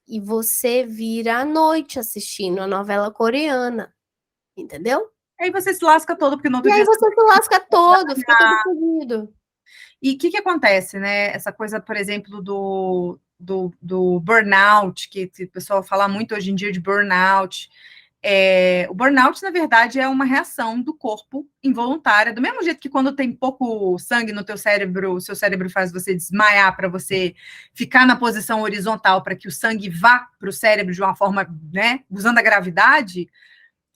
e você vira à noite assistindo a novela coreana. Entendeu? Aí você se lasca todo, porque no E outro aí dia você se lasca todo, fica todo fodido. E o que acontece, né? Essa coisa, por exemplo, do burnout, que o pessoal fala muito hoje em dia de burnout. O burnout, na verdade, é uma reação do corpo involuntária, do mesmo jeito que quando tem pouco sangue no teu cérebro, o seu cérebro faz você desmaiar para você ficar na posição horizontal para que o sangue vá para o cérebro de uma forma, né, usando a gravidade.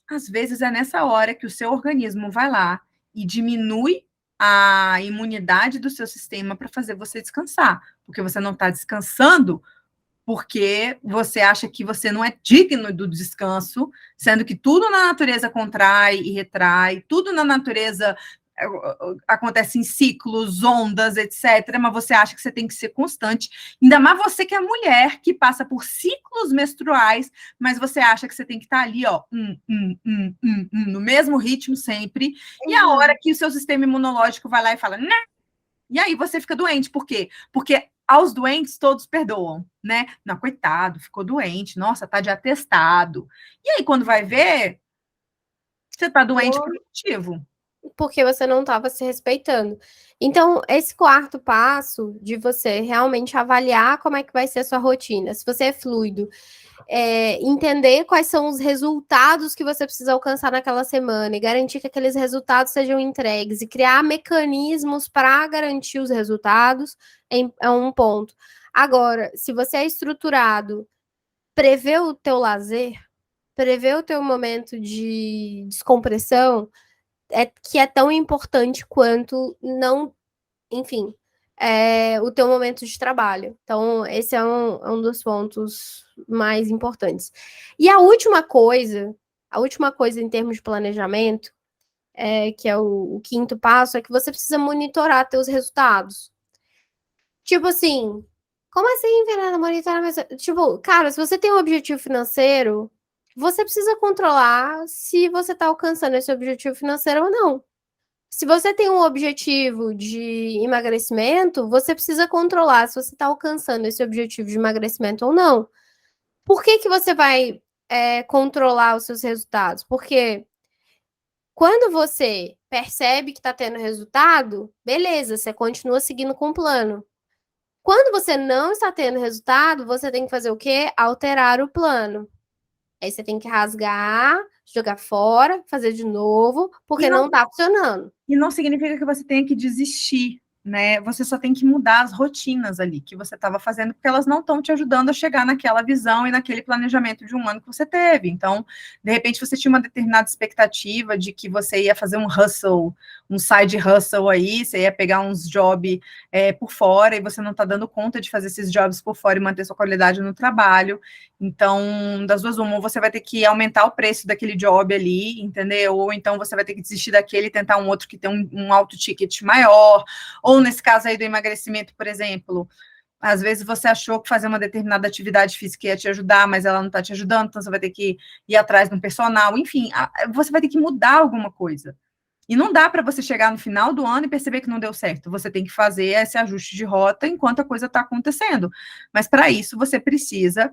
Às vezes é nessa hora que o seu organismo vai lá e diminui a imunidade do seu sistema para fazer você descansar, porque você não está descansando porque você acha que você não é digno do descanso, sendo que tudo na natureza contrai e retrai, tudo na natureza acontece em ciclos, ondas, etc., mas você acha que você tem que ser constante. Ainda mais você que é mulher, que passa por ciclos menstruais, mas você acha que você tem que estar ali, ó, no mesmo ritmo sempre, e a hora que o seu sistema imunológico vai lá e fala, né? E aí você fica doente. Por quê? Porque aos doentes todos perdoam, né? Não, coitado, ficou doente, nossa, tá de atestado. E aí, quando vai ver, você tá doente por um motivo. Porque você não estava se respeitando. Então, esse quarto passo de você realmente avaliar como é que vai ser a sua rotina, se você é fluido, entender quais são os resultados que você precisa alcançar naquela semana e garantir que aqueles resultados sejam entregues e criar mecanismos para garantir os resultados é um ponto. Agora, se você é estruturado, prevê o teu lazer, prevê o teu momento de descompressão, que é tão importante quanto não, enfim, o teu momento de trabalho. Então, esse é um dos pontos mais importantes. E a última coisa em termos de planejamento, que é o quinto passo, é que você precisa monitorar teus resultados. Tipo assim, como assim, Fernanda, monitorar? Tipo, cara, se você tem um objetivo financeiro, você precisa controlar se você está alcançando esse objetivo financeiro ou não. Se você tem um objetivo de emagrecimento, você precisa controlar se você está alcançando esse objetivo de emagrecimento ou não. Por que você vai controlar os seus resultados? Porque quando você percebe que está tendo resultado, beleza, você continua seguindo com o plano. Quando você não está tendo resultado, você tem que fazer o quê? Alterar o plano. Aí você tem que rasgar, jogar fora, fazer de novo, porque não está funcionando. E não significa que você tenha que desistir, né? Você só tem que mudar as rotinas ali que você estava fazendo, porque elas não estão te ajudando a chegar naquela visão e naquele planejamento de um ano que você teve. Então, de repente, você tinha uma determinada expectativa de que você ia fazer um hustle, um side hustle aí, você ia pegar uns jobs por fora e você não está dando conta de fazer esses jobs por fora e manter sua qualidade no trabalho. Então, das duas, uma, você vai ter que aumentar o preço daquele job ali, entendeu? Ou então você vai ter que desistir daquele e tentar um outro que tem um alto ticket maior. Ou nesse caso aí do emagrecimento, por exemplo, às vezes você achou que fazer uma determinada atividade física ia te ajudar, mas ela não está te ajudando, então você vai ter que ir atrás de um personal. Enfim, você vai ter que mudar alguma coisa. E não dá para você chegar no final do ano e perceber que não deu certo. Você tem que fazer esse ajuste de rota enquanto a coisa está acontecendo. Mas para isso você precisa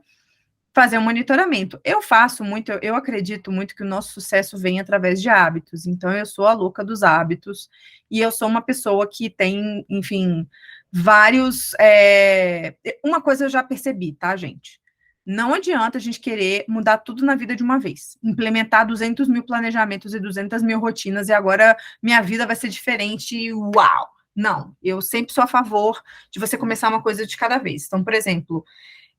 fazer um monitoramento. Eu faço muito, eu acredito muito que o nosso sucesso vem através de hábitos. Então, eu sou a louca dos hábitos e eu sou uma pessoa que tem, enfim, vários. Uma coisa eu já percebi, tá, gente? Não adianta a gente querer mudar tudo na vida de uma vez, implementar 200 mil planejamentos e 200 mil rotinas e agora minha vida vai ser diferente. Uau! Não, eu sempre sou a favor de você começar uma coisa de cada vez. Então, por exemplo,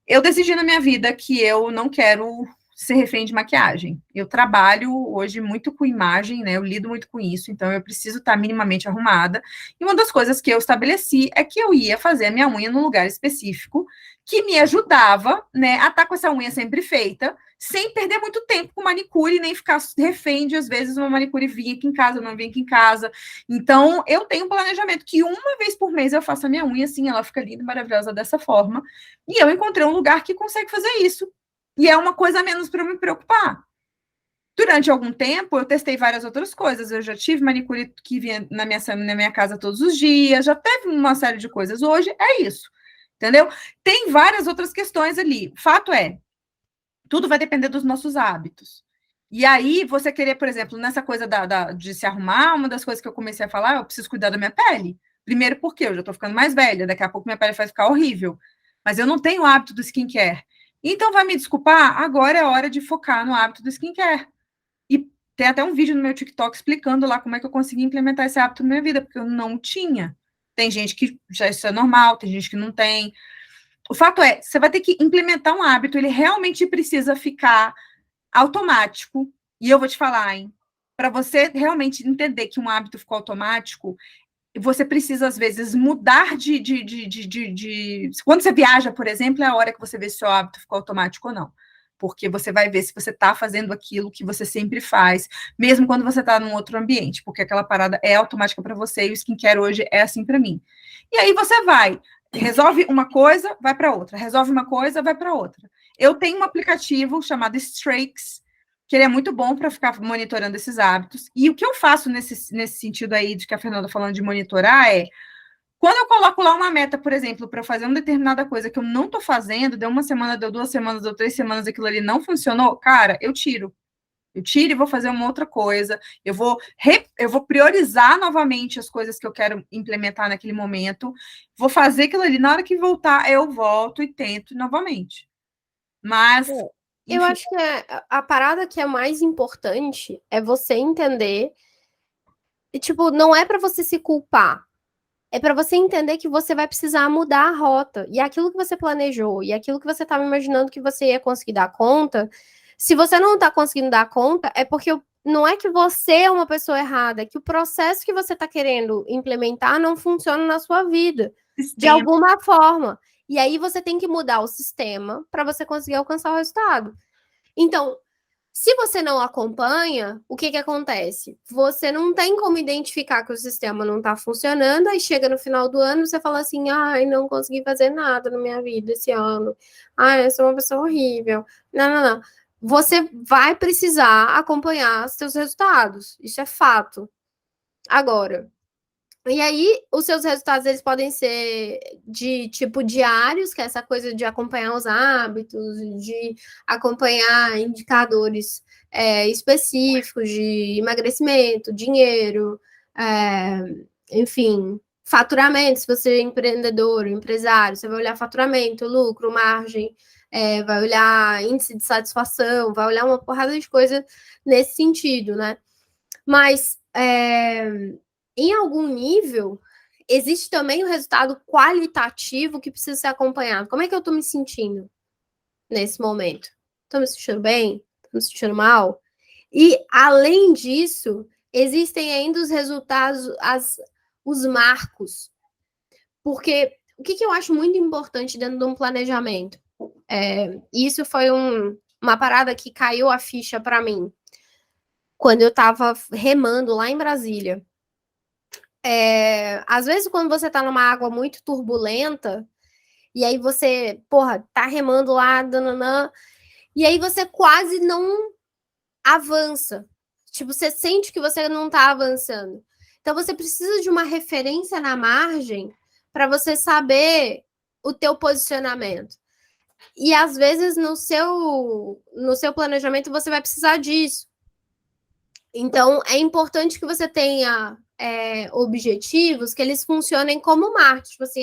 eu decidi na minha vida que eu não quero ser refém de maquiagem. Eu trabalho hoje muito com imagem, né? Eu lido muito com isso, então eu preciso estar minimamente arrumada. E uma das coisas que eu estabeleci é que eu ia fazer a minha unha num lugar específico que me ajudava, né, a estar com essa unha sempre feita, sem perder muito tempo com manicure, nem ficar refém de, às vezes, uma manicure vinha aqui em casa, não vinha aqui em casa. Então, eu tenho um planejamento que uma vez por mês eu faço a minha unha, assim, ela fica linda e maravilhosa dessa forma. E eu encontrei um lugar que consegue fazer isso. E é uma coisa a menos para eu me preocupar. Durante algum tempo, eu testei várias outras coisas. Eu já tive manicure que vinha na minha casa todos os dias, já teve uma série de coisas. Hoje é isso, entendeu? Tem várias outras questões ali. O fato é, tudo vai depender dos nossos hábitos. E aí, você querer, por exemplo, nessa coisa de se arrumar, uma das coisas que eu comecei a falar, eu preciso cuidar da minha pele. Primeiro porque eu já estou ficando mais velha, daqui a pouco minha pele vai ficar horrível. Mas eu não tenho o hábito do skincare. Então, vai me desculpar? Agora é hora de focar no hábito do skincare. E tem até um vídeo no meu TikTok explicando lá como é que eu consegui implementar esse hábito na minha vida, porque eu não tinha. Tem gente que já isso é normal, tem gente que não tem. O fato é, você vai ter que implementar um hábito, ele realmente precisa ficar automático. E eu vou te falar, hein? Para você realmente entender que um hábito ficou automático, você precisa, às vezes, mudar de. Quando você viaja, por exemplo, é a hora que você vê se o seu hábito ficou automático ou não. porque você vai ver se você está fazendo aquilo que você sempre faz, mesmo quando você está num outro ambiente, porque aquela parada é automática para você e o skincare hoje é assim para mim. E aí você vai, resolve uma coisa, vai para outra, resolve uma coisa, vai para outra. Eu tenho um aplicativo chamado Strix, que ele é muito bom para ficar monitorando esses hábitos. E o que eu faço nesse sentido aí de que a Fernanda falando de monitorar é quando eu coloco lá uma meta, por exemplo, para fazer uma determinada coisa que eu não estou fazendo, deu uma semana, deu 2 semanas, deu 3 semanas, aquilo ali não funcionou, cara, eu tiro. Eu tiro e vou fazer uma outra coisa. Eu vou priorizar novamente as coisas que eu quero implementar naquele momento. Vou fazer aquilo ali. Na hora que voltar, eu volto e tento novamente. Mas, eu enfim. acho que a parada que é mais importante é você entender. E, tipo, não é para você se culpar. É para você entender que você vai precisar mudar a rota. E aquilo que você planejou, e aquilo que você estava imaginando que você ia conseguir dar conta, se você não está conseguindo dar conta, é porque não é que você é uma pessoa errada, é que o processo que você está querendo implementar não funciona na sua vida, de alguma forma. E aí você tem que mudar o sistema para você conseguir alcançar o resultado. Então, se você não acompanha, o que acontece? Você não tem como identificar que o sistema não está funcionando, aí chega no final do ano, você fala assim, ai, não consegui fazer nada na minha vida esse ano. Ai, eu sou uma pessoa horrível. Não. Você vai precisar acompanhar seus resultados. Isso é fato. Agora, e aí, os seus resultados, eles podem ser de tipo diários, que é essa coisa de acompanhar os hábitos, de acompanhar indicadores específicos de emagrecimento, dinheiro, enfim, faturamento. Se você é empreendedor, empresário, você vai olhar faturamento, lucro, margem, vai olhar índice de satisfação, vai olhar uma porrada de coisa nesse sentido, né? Mas em algum nível, existe também o resultado qualitativo que precisa ser acompanhado. Como é que eu estou me sentindo nesse momento? Estou me sentindo bem? Estou me sentindo mal? E, além disso, existem ainda os resultados, os marcos. Porque o que eu acho muito importante dentro de um planejamento? Isso foi uma parada que caiu a ficha para mim quando eu estava remando lá em Brasília. Às vezes, quando você tá numa água muito turbulenta, e aí você, porra, tá remando lá, dananã, e aí você quase não avança. Tipo, você sente que você não tá avançando. Então, você precisa de uma referência na margem para você saber o teu posicionamento. E, às vezes, no seu planejamento, você vai precisar disso. Então, é importante que você tenha objetivos que eles funcionem como marketing. Tipo assim,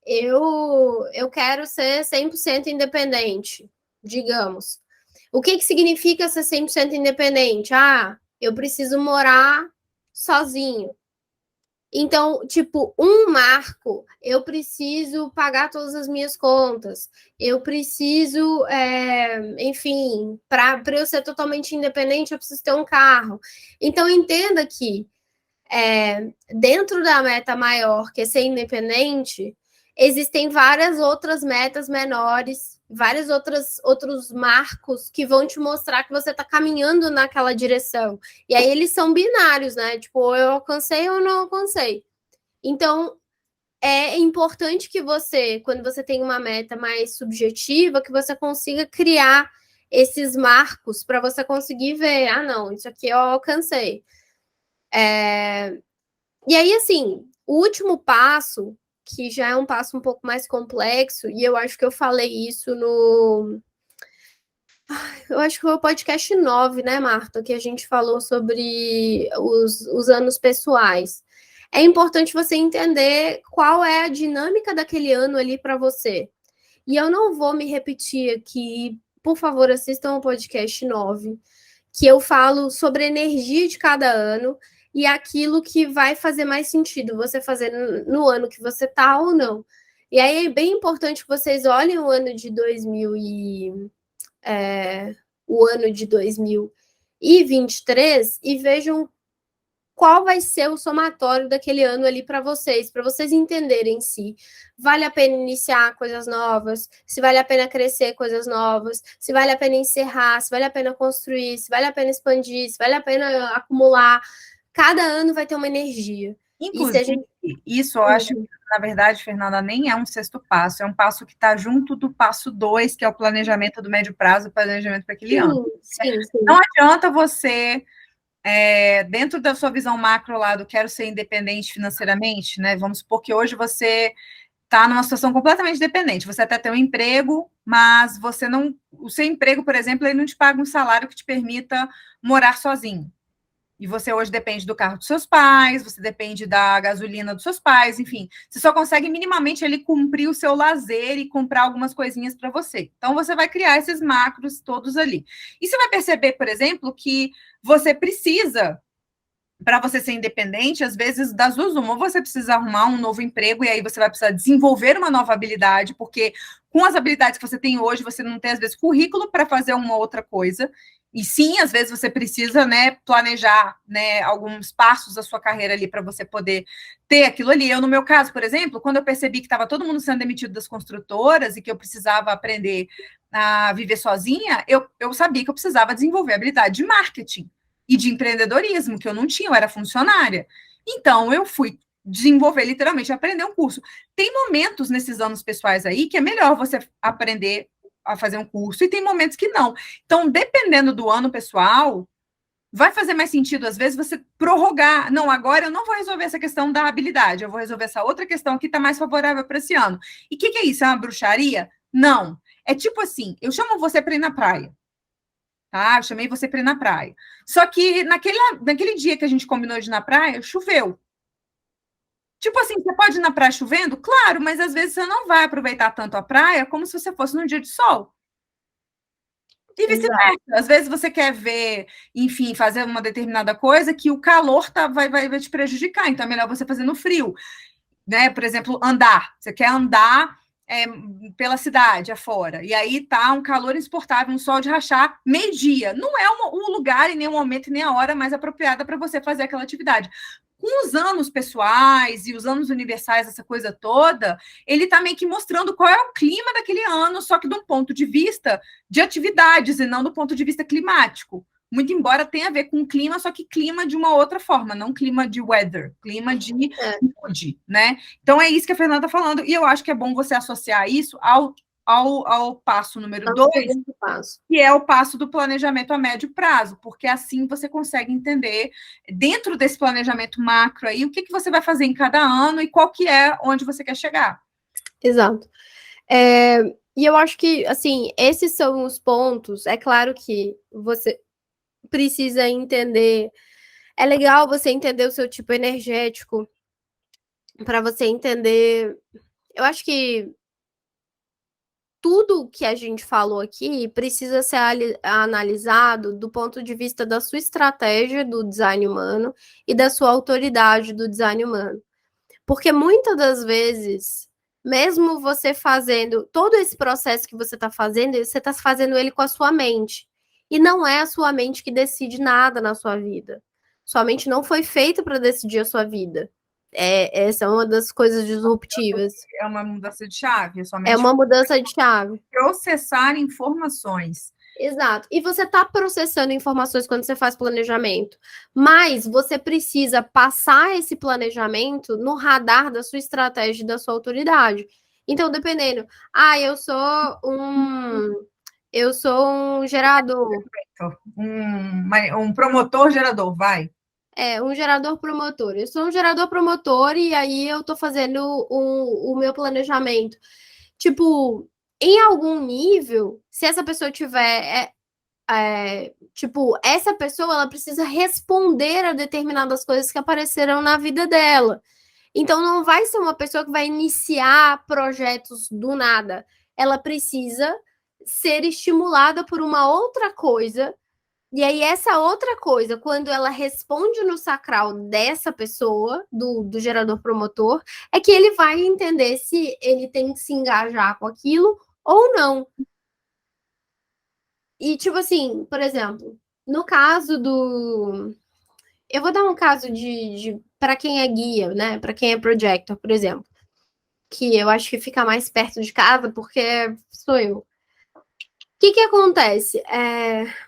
eu quero ser 100% independente, digamos. O que significa ser 100% independente? Eu preciso morar sozinho. Então, tipo, um marco, eu preciso pagar todas as minhas contas, eu preciso, enfim, para eu ser totalmente independente, eu preciso ter um carro. Então, entenda que dentro da meta maior, que é ser independente, existem várias outras metas menores, vários outros marcos que vão te mostrar que você está caminhando naquela direção. E aí eles são binários, né? Tipo, eu alcancei ou não alcancei. Então, é importante que você, quando você tem uma meta mais subjetiva, que você consiga criar esses marcos para você conseguir ver, não, isso aqui eu alcancei. E aí, assim, o último passo, que já é um passo um pouco mais complexo, e eu acho que eu falei isso eu acho que foi o podcast 9, né, Marta? Que a gente falou sobre os anos pessoais. É importante você entender qual é a dinâmica daquele ano ali para você. E eu não vou me repetir aqui, por favor, assistam o podcast 9, que eu falo sobre a energia de cada ano e aquilo que vai fazer mais sentido você fazer no ano que você tá ou não. E aí é bem importante que vocês olhem o ano de 2023 e vejam qual vai ser o somatório daquele ano ali para vocês entenderem se vale a pena iniciar coisas novas, se vale a pena crescer coisas novas, se vale a pena encerrar, se vale a pena construir, se vale a pena expandir, se vale a pena acumular. Cada ano vai ter uma energia. Inclusive, isso eu acho que, na verdade, Fernanda, nem é um sexto passo, é um passo que está junto do passo 2, que é o planejamento do médio prazo, o planejamento para aquele ano. Sim. Não adianta você, dentro da sua visão macro lá do quero ser independente financeiramente, né? Vamos supor que hoje você está numa situação completamente dependente. Você até tem um emprego, mas você não. O seu emprego, por exemplo, ele não te paga um salário que te permita morar sozinho. E você hoje depende do carro dos seus pais, você depende da gasolina dos seus pais, enfim. Você só consegue minimamente ali cumprir o seu lazer e comprar algumas coisinhas para você. Então, você vai criar esses macros todos ali. E você vai perceber, por exemplo, que você precisa, para você ser independente, às vezes, das duas uma, ou você precisa arrumar um novo emprego e aí você vai precisar desenvolver uma nova habilidade, porque com as habilidades que você tem hoje, você não tem, às vezes, currículo para fazer uma outra coisa. E sim, às vezes você precisa, né, planejar, né, alguns passos da sua carreira ali para você poder ter aquilo ali. Eu, no meu caso, por exemplo, quando eu percebi que estava todo mundo sendo demitido das construtoras e que eu precisava aprender a viver sozinha, eu sabia que eu precisava desenvolver a habilidade de marketing e de empreendedorismo, que eu não tinha, eu era funcionária. Então, eu fui desenvolver, literalmente, aprender um curso. Tem momentos nesses anos pessoais aí que é melhor você aprender a fazer um curso, e tem momentos que não. Então, dependendo do ano pessoal, vai fazer mais sentido, às vezes, você prorrogar. Não, agora eu não vou resolver essa questão da habilidade, eu vou resolver essa outra questão que está mais favorável para esse ano. E o que é isso? É uma bruxaria? Não. É tipo assim, eu chamo você para ir na praia. Tá? Eu chamei você para ir na praia. Só que naquele dia que a gente combinou de ir na praia, choveu. Tipo assim, você pode ir na praia chovendo? Claro, mas às vezes você não vai aproveitar tanto a praia como se você fosse num dia de sol. E vice-versa. Às vezes você quer ver, enfim, fazer uma determinada coisa que o calor vai te prejudicar. Então é melhor você fazer no frio. Né? Por exemplo, andar. Você quer andar pela cidade afora. E aí tá um calor insuportável, um sol de rachar, meio-dia. Não é um lugar, e nem um momento, e nem a hora mais apropriada para você fazer aquela atividade. Com os anos pessoais e os anos universais, essa coisa toda, ele está meio que mostrando qual é o clima daquele ano, só que de um ponto de vista de atividades e não do ponto de vista climático. Muito embora tenha a ver com clima, só que clima de uma outra forma, não clima de weather, clima de mood, né? Então é isso que a Fernanda está falando, e eu acho que é bom você associar isso ao passo número 2, que é o passo do planejamento a médio prazo, porque assim você consegue entender, dentro desse planejamento macro aí, o que você vai fazer em cada ano e qual que é onde você quer chegar. Exato. E eu acho que, assim, esses são os pontos. É claro que você precisa entender. É legal você entender o seu tipo energético, para você entender. Eu acho que tudo que a gente falou aqui precisa ser analisado do ponto de vista da sua estratégia do design humano e da sua autoridade do design humano. Porque muitas das vezes, mesmo você fazendo todo esse processo que você está fazendo ele com a sua mente. E não é a sua mente que decide nada na sua vida. Sua mente não foi feita para decidir a sua vida. Essa é uma das coisas disruptivas. É uma mudança de chave. É uma mudança de chave. Processar informações. Exato. E você está processando informações quando você faz planejamento. Mas você precisa passar esse planejamento no radar da sua estratégia e da sua autoridade. Então, dependendo. Eu sou um gerador. Um promotor gerador, vai. Um gerador promotor. Eu sou um gerador promotor e aí eu tô fazendo o meu planejamento. Tipo, em algum nível, se essa pessoa tiver. Essa pessoa ela precisa responder a determinadas coisas que apareceram na vida dela. Então, não vai ser uma pessoa que vai iniciar projetos do nada. Ela precisa ser estimulada por uma outra coisa. E aí, essa outra coisa, quando ela responde no sacral dessa pessoa, do gerador promotor, é que ele vai entender se ele tem que se engajar com aquilo ou não. E, tipo assim, por exemplo, no caso eu vou dar um caso de para quem é guia, né? Para quem é projector, por exemplo, que eu acho que fica mais perto de casa, porque sou eu. O que acontece?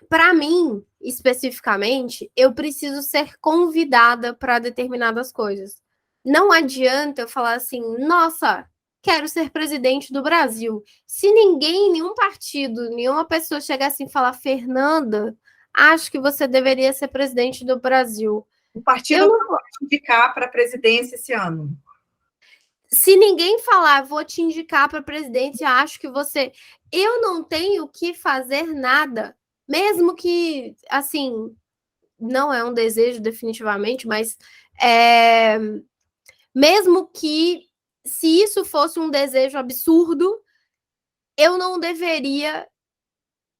Para mim, especificamente, eu preciso ser convidada para determinadas coisas. Não adianta eu falar assim, nossa, quero ser presidente do Brasil. Se ninguém, nenhum partido, nenhuma pessoa chegar assim e falar, Fernanda, acho que você deveria ser presidente do Brasil. O partido Eu não não, vai te indicar para a presidência esse ano. se ninguém falar, vou te indicar para presidente, acho que você. Eu não tenho que fazer nada. Mesmo que, assim, não é um desejo definitivamente, mas é, mesmo que se isso fosse um desejo absurdo, eu não deveria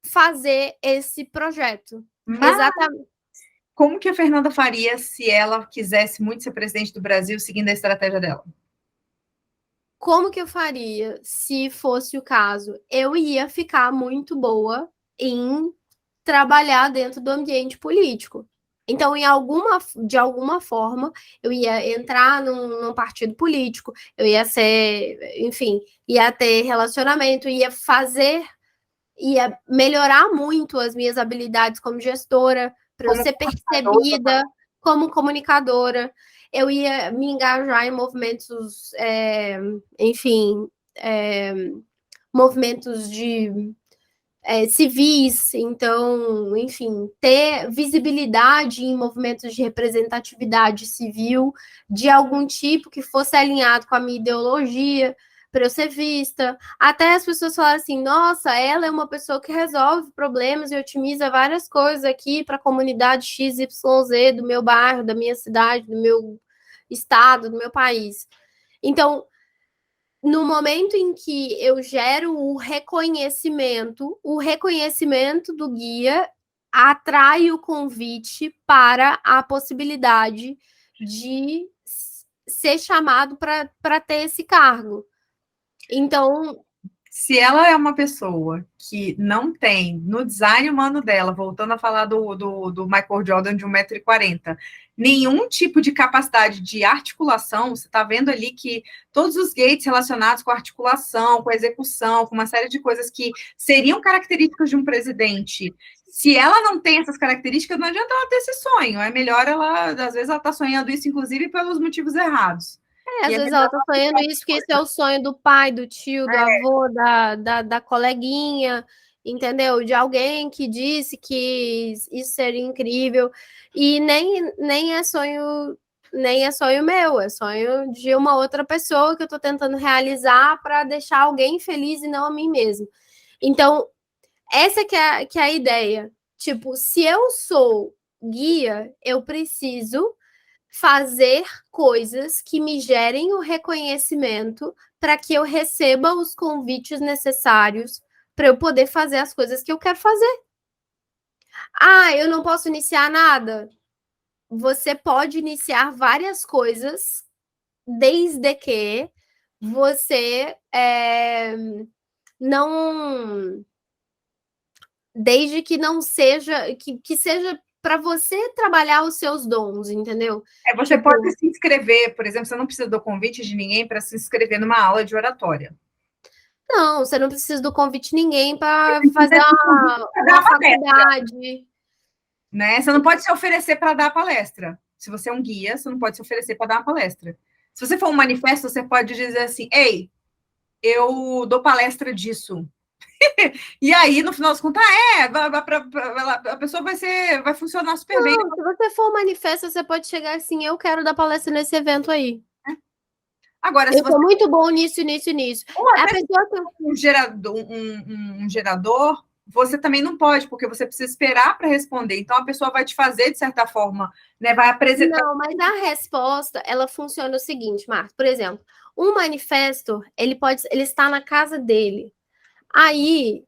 fazer esse projeto. Mas Exatamente. como que a Fernanda faria se ela quisesse muito ser presidente do Brasil seguindo a estratégia dela? Como que eu faria se fosse o caso? Eu ia ficar muito boa em trabalhar dentro do ambiente político. Então, de alguma forma, eu ia entrar num partido político, eu ia ser, enfim, ia ter relacionamento, ia melhorar muito as minhas habilidades como gestora, para eu Como ser percebida como comunicadora. Eu ia me engajar em movimentos, enfim, movimentos de civis, então, enfim, ter visibilidade em movimentos de representatividade civil de algum tipo que fosse alinhado com a minha ideologia, para eu ser vista. Até as pessoas falarem assim: nossa, ela é uma pessoa que resolve problemas e otimiza várias coisas aqui para a comunidade XYZ do meu bairro, da minha cidade, do meu estado, do meu país. Então, no momento em que eu gero o reconhecimento do guia atrai o convite para a possibilidade de ser chamado para ter esse cargo. Então, se ela é uma pessoa que não tem, no design humano dela, voltando a falar do Michael Jordan de 1,40 m, nenhum tipo de capacidade de articulação, você está vendo ali que todos os gates relacionados com a articulação, com a execução, com uma série de coisas que seriam características de um presidente, se ela não tem essas características, não adianta ela ter esse sonho. É melhor ela, às vezes, ela está sonhando isso, inclusive, pelos motivos errados. às vezes ela tá sonhando isso, que esse é o sonho do pai, do tio, do avô, da coleguinha, entendeu? De alguém que disse que isso seria incrível. E nem é sonho meu, é sonho de uma outra pessoa que eu tô tentando realizar para deixar alguém feliz e não a mim mesmo. Então, essa que é a ideia. Tipo, se eu sou guia, eu preciso fazer coisas que me gerem o reconhecimento para que eu receba os convites necessários para eu poder fazer as coisas que eu quero fazer. Ah, eu não posso iniciar nada. Você pode iniciar várias coisas, desde que você não. Desde que não seja. Que seja para você trabalhar os seus dons, entendeu? Você Tipo, pode se inscrever, por exemplo, você não precisa do convite de ninguém para se inscrever numa aula de oratória. não, você não precisa do convite de ninguém para Você fazer precisa do convite para dar uma a palestra, faculdade. né? Você não pode se oferecer para dar a palestra. Se você é um guia, você não pode se oferecer para dar uma palestra. Se você for um manifesto, você pode dizer assim: ei, eu dou palestra disso. E aí, no final das contas, a pessoa vai funcionar super bem. Não, se você for um manifesto, você pode chegar assim, eu quero dar palestra nesse evento aí. Agora, se Eu você sou muito bom nisso, nisso, nisso. ou A até pessoa que... um gerador, você também não pode, porque você precisa esperar para responder. Então, a pessoa vai te fazer, de certa forma, né? Vai apresentar. Não, mas a resposta, ela funciona o seguinte, Marcos. Por exemplo, um manifesto, ele está na casa dele. Aí,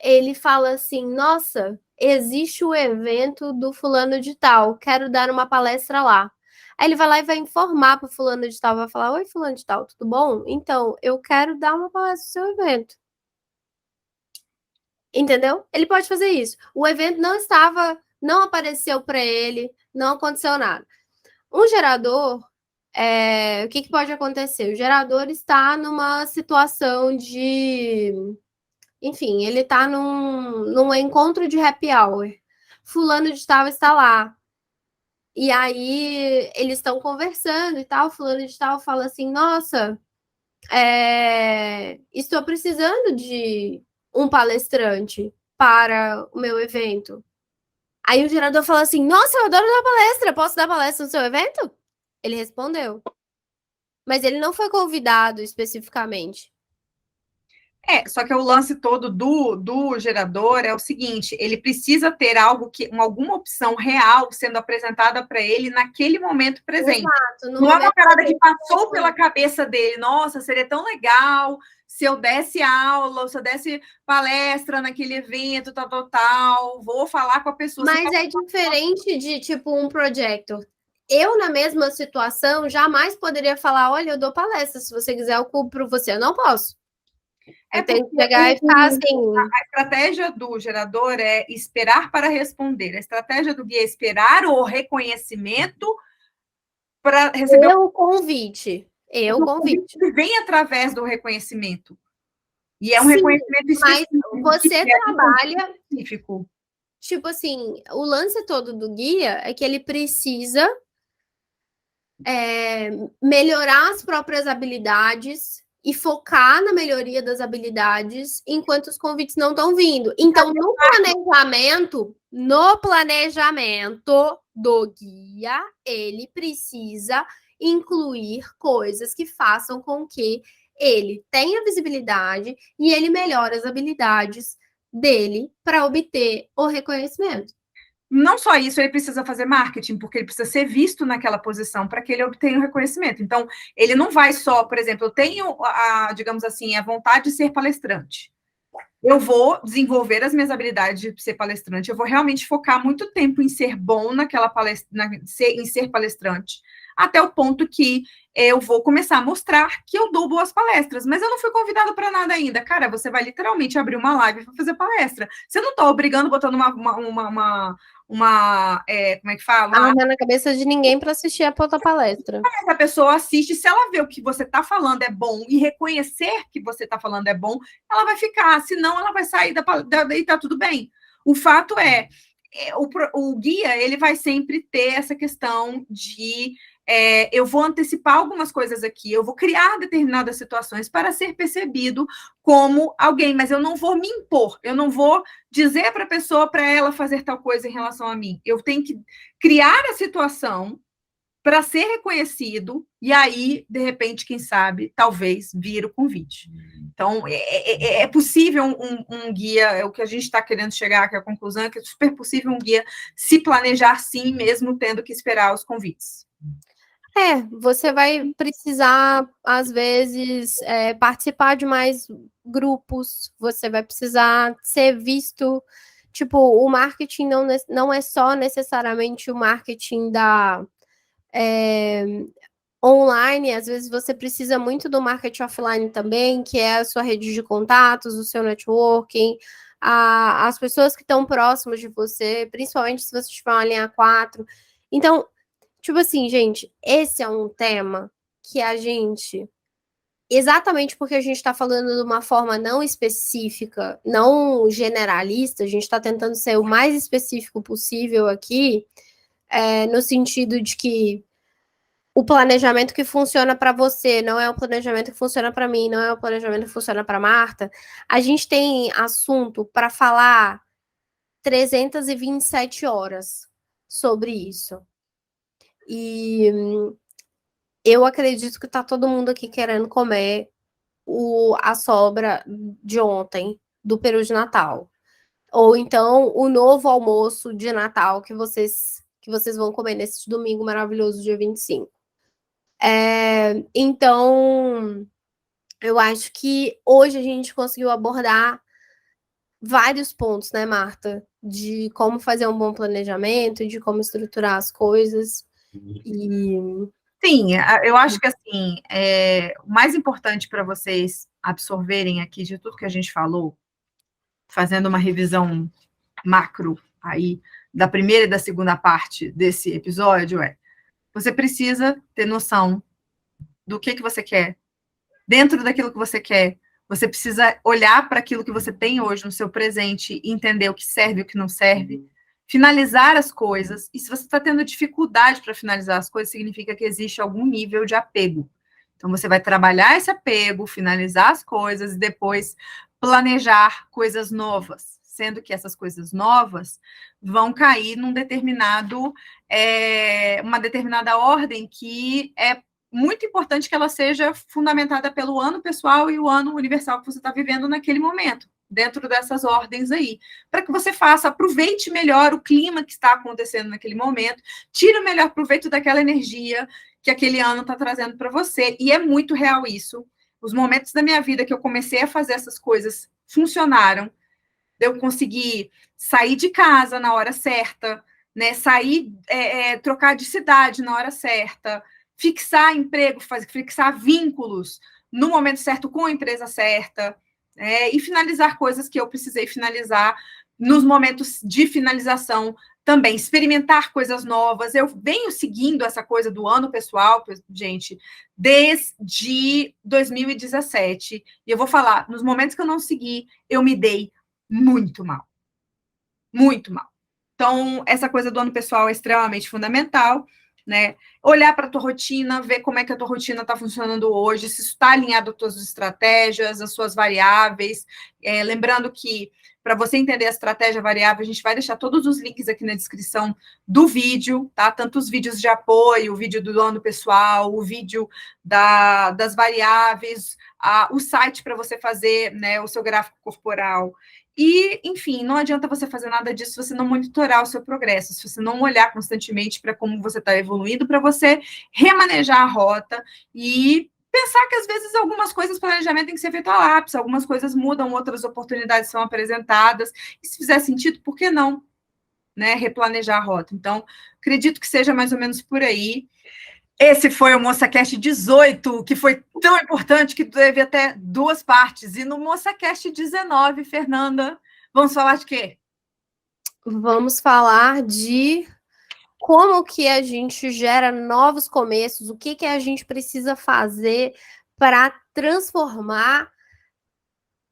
ele fala assim, nossa, existe o evento do fulano de tal, quero dar uma palestra lá. Aí ele vai lá e vai informar para o fulano de tal, vai falar, oi, fulano de tal, tudo bom? Então, eu quero dar uma palestra no seu evento. Entendeu? Ele pode fazer isso. O evento não apareceu para ele, não aconteceu nada. Um gerador, o que pode acontecer? O gerador está numa situação de... Enfim, ele está num encontro de happy hour. Fulano de tal está lá. E aí eles estão conversando e tal. Fulano de tal fala assim: nossa, estou precisando de um palestrante para o meu evento. Aí o gerador fala assim: nossa, eu adoro dar palestra, posso dar palestra no seu evento? Ele respondeu. Mas ele não foi convidado especificamente. Só que o lance todo do gerador é o seguinte, ele precisa ter alguma opção real sendo apresentada para ele naquele momento presente. Exato, não é uma parada que passou pela cabeça dele, nossa, seria tão legal se eu desse aula, se eu desse palestra naquele evento, tal, vou falar com a pessoa. Mas é diferente de, tipo, um projector. Eu, na mesma situação, jamais poderia falar, olha, eu dou palestra, se você quiser eu cubro você. Eu não posso. Eu tenho que pegar e ficar assim... A estratégia do gerador é esperar para responder. A estratégia do guia é esperar o reconhecimento para receber o convite. O convite. Vem através do reconhecimento. E é um Sim, reconhecimento específico. Mas você trabalha... Específico. Tipo assim, o lance todo do guia é que ele precisa melhorar as próprias habilidades e focar na melhoria das habilidades enquanto os convites não estão vindo. Então, no planejamento do guia, ele precisa incluir coisas que façam com que ele tenha visibilidade e ele melhore as habilidades dele para obter o reconhecimento. Não só isso, ele precisa fazer marketing, porque ele precisa ser visto naquela posição para que ele obtenha o reconhecimento. Então, ele não vai só, por exemplo, eu tenho, digamos assim, a vontade de ser palestrante. Eu vou desenvolver as minhas habilidades de ser palestrante, eu vou realmente focar muito tempo em ser bom naquela palestra, em ser palestrante, até o ponto que eu vou começar a mostrar que eu dou boas palestras, mas eu não fui convidada para nada ainda. Cara, você vai literalmente abrir uma live para fazer palestra. Você não está obrigando, botando como é que fala? Arma na cabeça de ninguém para assistir a tua palestra. Essa pessoa assiste, se ela vê o que você está falando é bom e reconhecer que você está falando é bom, ela vai ficar, senão ela vai sair e tá tudo bem. O fato o guia, ele vai sempre ter essa questão de eu vou antecipar algumas coisas aqui, eu vou criar determinadas situações para ser percebido como alguém, mas eu não vou me impor, eu não vou dizer para a pessoa para ela fazer tal coisa em relação a mim. Eu tenho que criar a situação para ser reconhecido, e aí, de repente, quem sabe, talvez vira o convite. Então, é possível um guia, é o que a gente está querendo chegar, que é a conclusão, é que é super possível um guia se planejar sim, mesmo tendo que esperar os convites. Você vai precisar, às vezes, participar de mais grupos, você vai precisar ser visto. Tipo, o marketing não é só necessariamente o marketing online, às vezes você precisa muito do marketing offline também, que é a sua rede de contatos, o seu networking, as pessoas que estão próximas de você, principalmente se você tiver uma linha 4. Então, tipo assim, gente, esse é um tema que a gente, exatamente porque a gente está falando de uma forma não específica, não generalista, a gente está tentando ser o mais específico possível aqui, no sentido de que o planejamento que funciona para você não é o planejamento que funciona para mim, não é o planejamento que funciona para Marta. A gente tem assunto para falar 327 horas sobre isso. E eu acredito que tá todo mundo aqui querendo comer a sobra de ontem do peru de Natal. Ou então o novo almoço de Natal que vocês vão comer nesse domingo maravilhoso, dia 25. Então, eu acho que hoje a gente conseguiu abordar vários pontos, né, Marta? De como fazer um bom planejamento, de como estruturar as coisas. Sim, eu acho que assim, o mais importante para vocês absorverem aqui de tudo que a gente falou, fazendo uma revisão macro aí da primeira e da segunda parte desse episódio é: você precisa ter noção do que você quer. Dentro daquilo que você quer, você precisa olhar para aquilo que você tem hoje no seu presente e entender o que serve e o que não serve. Finalizar as coisas. E se você está tendo dificuldade para finalizar as coisas, significa que existe algum nível de apego. Então, você vai trabalhar esse apego, finalizar as coisas e depois planejar coisas novas, sendo que essas coisas novas vão cair num uma determinada ordem que é muito importante que ela seja fundamentada pelo ano pessoal e o ano universal que você está vivendo naquele momento, dentro dessas ordens aí, para que você aproveite melhor o clima que está acontecendo naquele momento, tire o melhor proveito daquela energia que aquele ano está trazendo para você, e é muito real isso. Os momentos da minha vida que eu comecei a fazer essas coisas funcionaram, eu consegui sair de casa na hora certa, né, trocar de cidade na hora certa, fixar emprego, fixar vínculos no momento certo com a empresa certa, e finalizar coisas que eu precisei finalizar nos momentos de finalização também, experimentar coisas novas. Eu venho seguindo essa coisa do ano pessoal, gente, desde 2017, e eu vou falar, nos momentos que eu não segui, eu me dei muito mal. Muito mal. Então, essa coisa do ano pessoal é extremamente fundamental, né? Olhar para a tua rotina, ver como é que a tua rotina está funcionando hoje, se está alinhado às tuas estratégias, às suas variáveis. Lembrando que, para você entender a estratégia variável, a gente vai deixar todos os links aqui na descrição do vídeo, tá? Tanto os vídeos de apoio, o vídeo do ano pessoal, o vídeo das variáveis, o site para você fazer, né, o seu gráfico corporal. E, enfim, não adianta você fazer nada disso se você não monitorar o seu progresso, se você não olhar constantemente para como você está evoluindo, para você remanejar a rota e pensar que, às vezes, algumas coisas, planejamento tem que ser feito a lápis, algumas coisas mudam, outras oportunidades são apresentadas, e se fizer sentido, por que não, né, replanejar a rota? Então, acredito que seja mais ou menos por aí. Esse foi o MoçaCast 18, que foi tão importante que teve até 2 partes. E no MoçaCast 19, Fernanda, vamos falar de quê? Vamos falar de como que a gente gera novos começos, o que a gente precisa fazer para transformar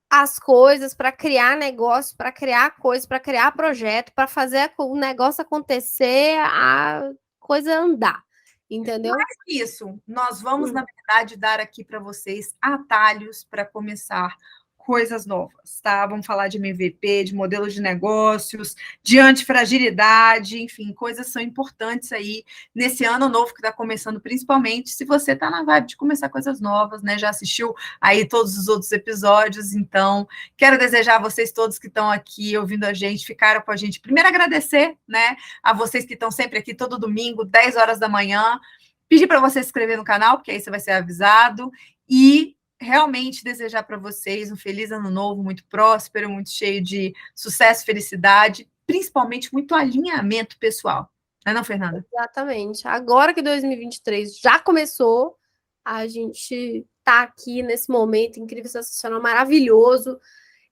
as coisas, para criar negócio, para criar coisas, para criar projeto, para fazer o negócio acontecer, a coisa andar. Entendeu? Mais que isso, nós vamos, na verdade, dar aqui para vocês atalhos para começar coisas novas, tá? Vamos falar de MVP, de modelos de negócios, de antifragilidade, enfim, coisas são importantes aí nesse ano novo que está começando, principalmente se você está na vibe de começar coisas novas, né? Já assistiu aí todos os outros episódios, então quero desejar a vocês todos que estão aqui ouvindo a gente, ficaram com a gente. Primeiro, agradecer, né, a vocês que estão sempre aqui todo domingo, 10 horas da manhã. Pedir para você se inscrever no canal, porque aí você vai ser avisado, e realmente desejar para vocês um feliz ano novo, muito próspero, muito cheio de sucesso, felicidade, principalmente muito alinhamento pessoal. Não é não, Fernanda? Exatamente. Agora que 2023 já começou, a gente tá aqui nesse momento incrível, sensacional, maravilhoso,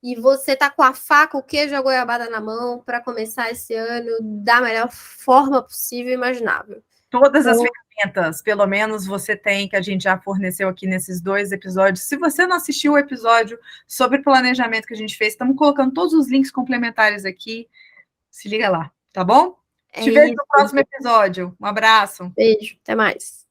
e você tá com a faca, o queijo e a goiabada na mão para começar esse ano da melhor forma possível e imaginável. Todas as ferramentas, pelo menos você tem, que a gente já forneceu aqui nesses 2 episódios. Se você não assistiu o episódio sobre planejamento que a gente fez, estamos colocando todos os links complementares aqui. Se liga lá, tá bom? Te vejo no próximo episódio. Um abraço. Beijo, até mais.